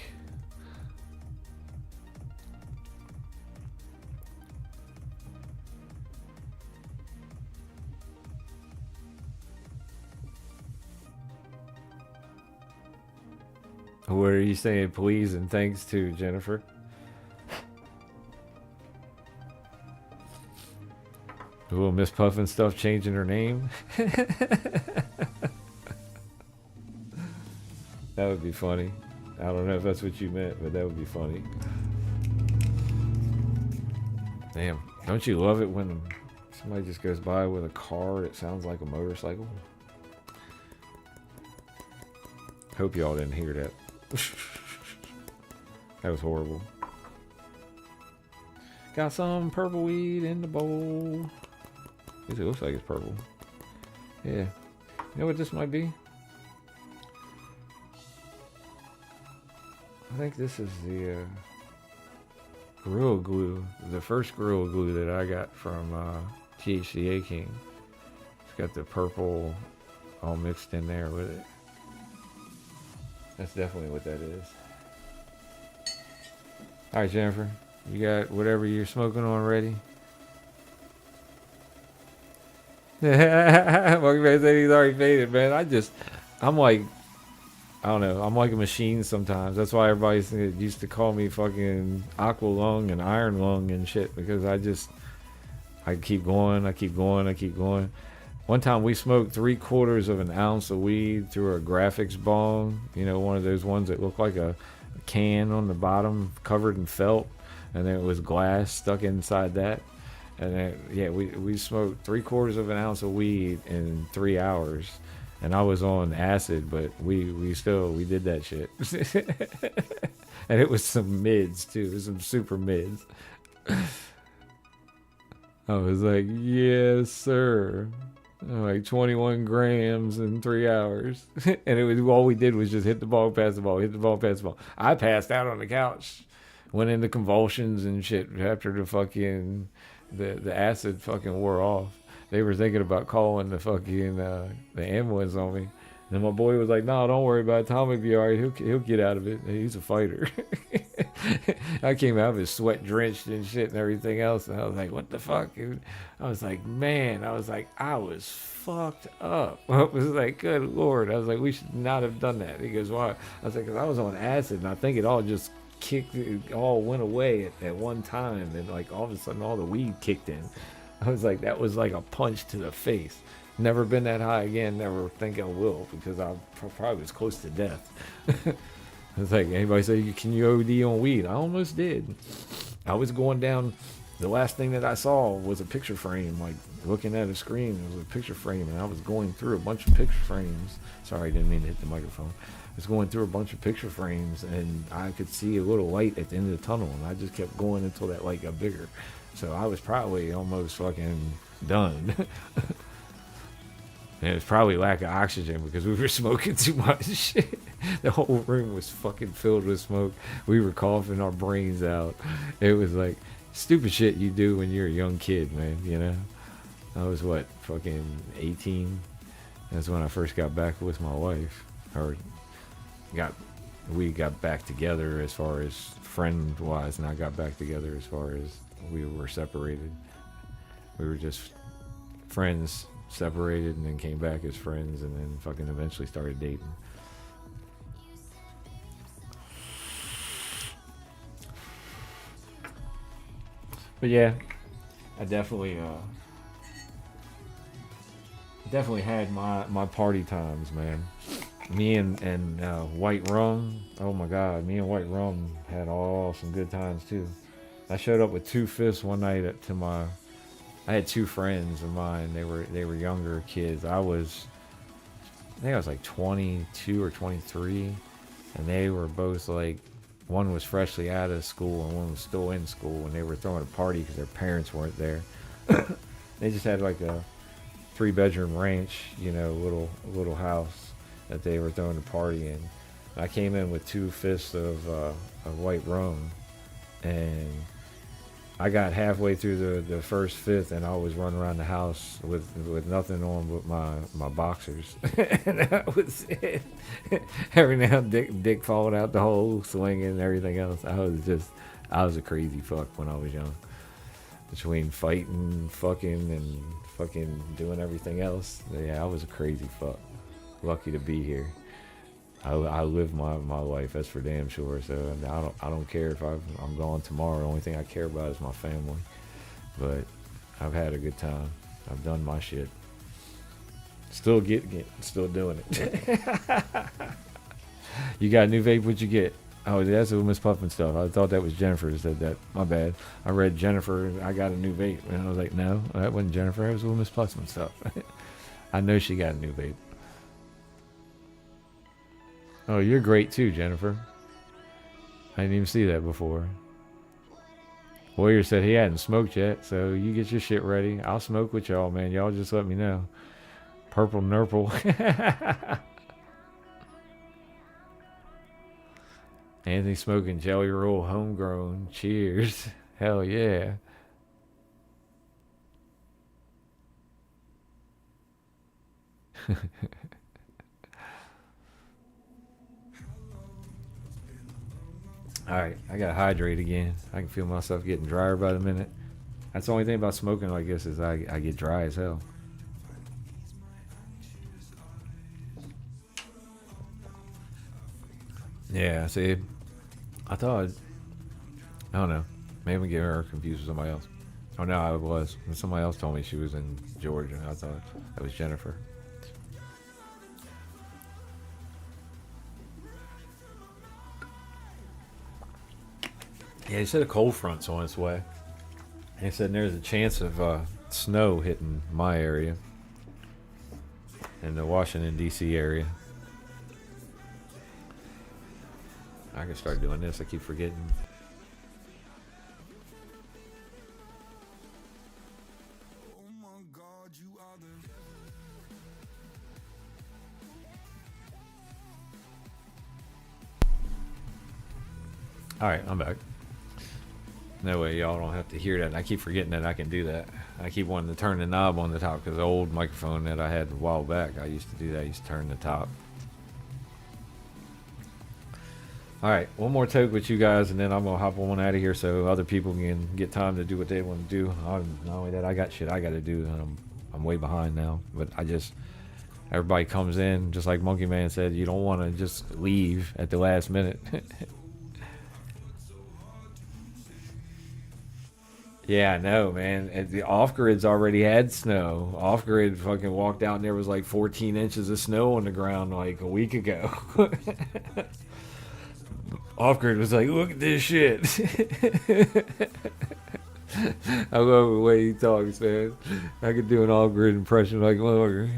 What are you saying please and thanks to, Jennifer? Little Miss Puffin stuff changing her name? That would be funny. I don't know if that's what you meant, but that would be funny. Damn, don't you love it when somebody just goes by with a car that sounds like a motorcycle? Hope y'all didn't hear that. That was horrible. Got some purple weed in the bowl. At least it looks like it's purple. Yeah. You know what this might be? I think this is the Gorilla Glue. The first Gorilla Glue that I got from THCA King. It's got the purple all mixed in there with it. That's definitely what that is. All right, Jennifer, you got whatever you're smoking on ready? Monkey Man said he's already faded, man. I'm like, I don't know. I'm like a machine sometimes. That's why everybody used to call me fucking Aqua Lung and Iron Lung and shit, because I keep going, I keep going, I keep going. One time we smoked 3/4 of an ounce of weed through a graphics bong. You know, one of those ones that look like a can on the bottom covered in felt. And then it was glass stuck inside that. And then, yeah, we smoked 3/4 of an ounce of weed in 3 hours. And I was on acid, but we did that shit. And it was some mids too. It was some super mids. I was like, yes, sir. Like 21 grams in 3 hours. And it was all we did was just hit the ball, pass the ball, hit the ball, pass the ball. I passed out on the couch. Went into convulsions and shit after the fucking the acid fucking wore off. They were thinking about calling the fucking the ambulance on me. And my boy was like, no, don't worry about it. Tom will be all right. He'll get out of it. He's a fighter. I came out of his sweat drenched and shit and everything else. And I was like, what the fuck, dude? I was like, man, I was fucked up. I was like, good Lord. I was like, we should not have done that. He goes, why? I was like, because I was on acid and I think it all just kicked, it all went away at one time. And like all of a sudden all the weed kicked in. I was like, that was like a punch to the face. Never been that high again. Never think I will, because I probably was close to death. It's like, anybody say, can you OD on weed? I almost did. I was going down. The last thing that I saw was a picture frame, like looking at a screen. It was a picture frame, and I was going through a bunch of picture frames. Sorry, I didn't mean to hit the microphone. I was going through a bunch of picture frames, and I could see a little light at the end of the tunnel, and I just kept going until that light got bigger. So I was probably almost fucking done. And it was probably lack of oxygen because we were smoking too much. The whole room was fucking filled with smoke. We were coughing our brains out. It was like stupid shit you do when you're a young kid, man, you know? I was what, fucking 18? That's when I first got back with my wife. We got back together as far as friend wise, and I got back together as far as we were separated. We were just friends, separated, and then came back as friends, and then fucking eventually started dating. But yeah, I definitely had my party times, man. Me and White Rum, oh my god, me and White Rum had some good times too. I showed up with 2 fists one night I had 2 friends of mine. They were younger kids. I think I was like 22 or 23, and they were both like, one was freshly out of school and one was still in school, and they were throwing a party because their parents weren't there. They just had like a 3-bedroom ranch, you know, little house that they were throwing a party in. I came in with 2 fists of White Rum, and I got halfway through the first fifth, and I was running around the house with nothing on but my boxers. And that was it. Every now and then, dick falling out the hole, swinging, and everything else. I was a crazy fuck when I was young. Between fighting, fucking, and fucking doing everything else. Yeah, I was a crazy fuck. Lucky to be here. I live my life, that's for damn sure. So I don't care if I'm gone tomorrow. The only thing I care about is my family. But I've had a good time. I've done my shit. Still still doing it. You got a new vape? What'd you get? Oh, that's the Miss Puffin stuff. I thought that was Jennifer that said that. My bad. I read Jennifer. I got a new vape, and I was like, no, that wasn't Jennifer. That was Miss Puffin stuff. I know she got a new vape. Oh, you're great too, Jennifer. I didn't even see that before. Warrior said he hadn't smoked yet, so you get your shit ready. I'll smoke with y'all, man. Y'all just let me know. Purple Nurple. Anthony smoking Jelly Roll homegrown. Cheers. Hell yeah. Alright, I gotta hydrate again. I can feel myself getting drier by the minute. That's the only thing about smoking like this is I get dry as hell. Yeah, see, I thought, I don't know, maybe I'm getting her confused with somebody else. Oh no, I was. Somebody else told me she was in Georgia. I thought that was Jennifer. Yeah, he said a cold front's on its way. He said there's a chance of snow hitting my area in the Washington, D.C. area. I can start doing this. I keep forgetting. Alright, I'm back. That way y'all don't have to hear that. I keep forgetting that I can do that. I keep wanting to turn the knob on the top because the old microphone that I had a while back, I used to do that. I used to turn the top. Alright, one more toke with you guys, and then I'm going to hop on out of here so other people can get time to do what they want to do. Not only that, I got shit I got to do, and I'm way behind now. But everybody comes in, just like Monkey Man said, you don't want to just leave at the last minute. Yeah, I know, man. And the off-grid's already had snow. Off-grid fucking walked out and there was like 14 inches of snow on the ground like a week ago. Off grid was like, look at this shit. I love the way he talks, man. I could do an off grid impression like longer.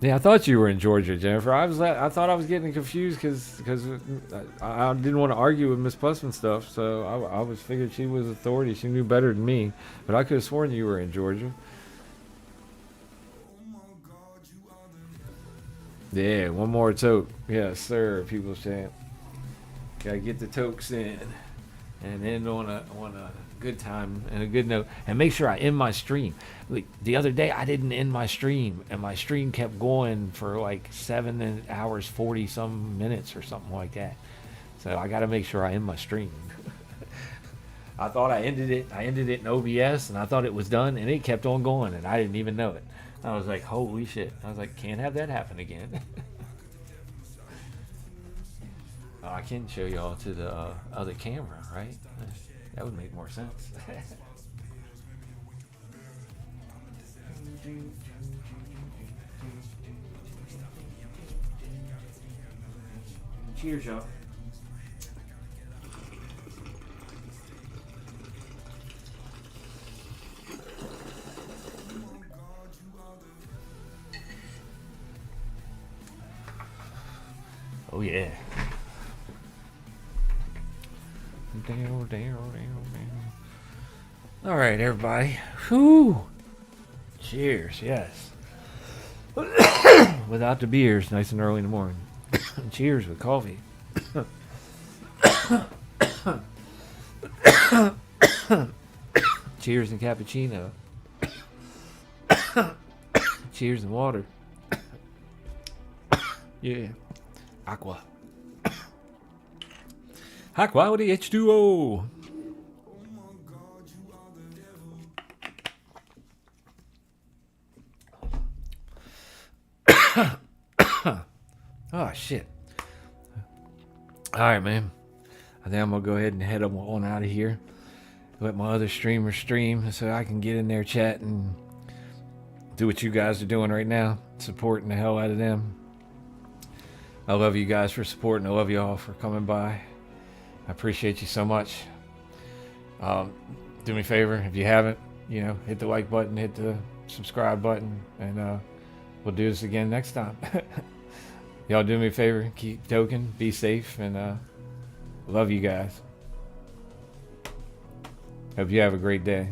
Yeah, I thought you were in Georgia, Jennifer. I thought I was getting confused because I didn't want to argue with Miss Plus and stuff. So I was figured she was authority. She knew better than me. But I could have sworn you were in Georgia. Yeah, one more toke. Yes, sir. People chant. Gotta get the tokes in, and end on a good time and a good note, and make sure I end my stream. Like the other day, I didn't end my stream, and my stream kept going for like 7 hours 40 some minutes or something like that. So I got to make sure I end my stream. I thought I ended it. I ended it in OBS, and I thought it was done, and it kept on going, and I didn't even know it. I was like, holy shit. I was like, can't have that happen again. Oh, I can show y'all to the other camera, right? That would make more sense. Cheers, y'all. Oh yeah. All right, everybody. Whew. Cheers, yes. Without the beers, nice and early in the morning. Cheers with coffee. Cheers and cappuccino. Cheers and water. Yeah. Aqua. Aqua with the H2O. Oh, shit. All right, man. I think I'm going to go ahead and head on out of here. Let my other streamers stream so I can get in there, chat, and do what you guys are doing right now. Supporting the hell out of them. I love you guys for supporting. I love you all for coming by. I appreciate you so much. Do me a favor, if you haven't, hit the like button, hit the subscribe button, and we'll do this again next time. Y'all do me a favor, keep Toke'n, be safe, and love you guys. Hope you have a great day.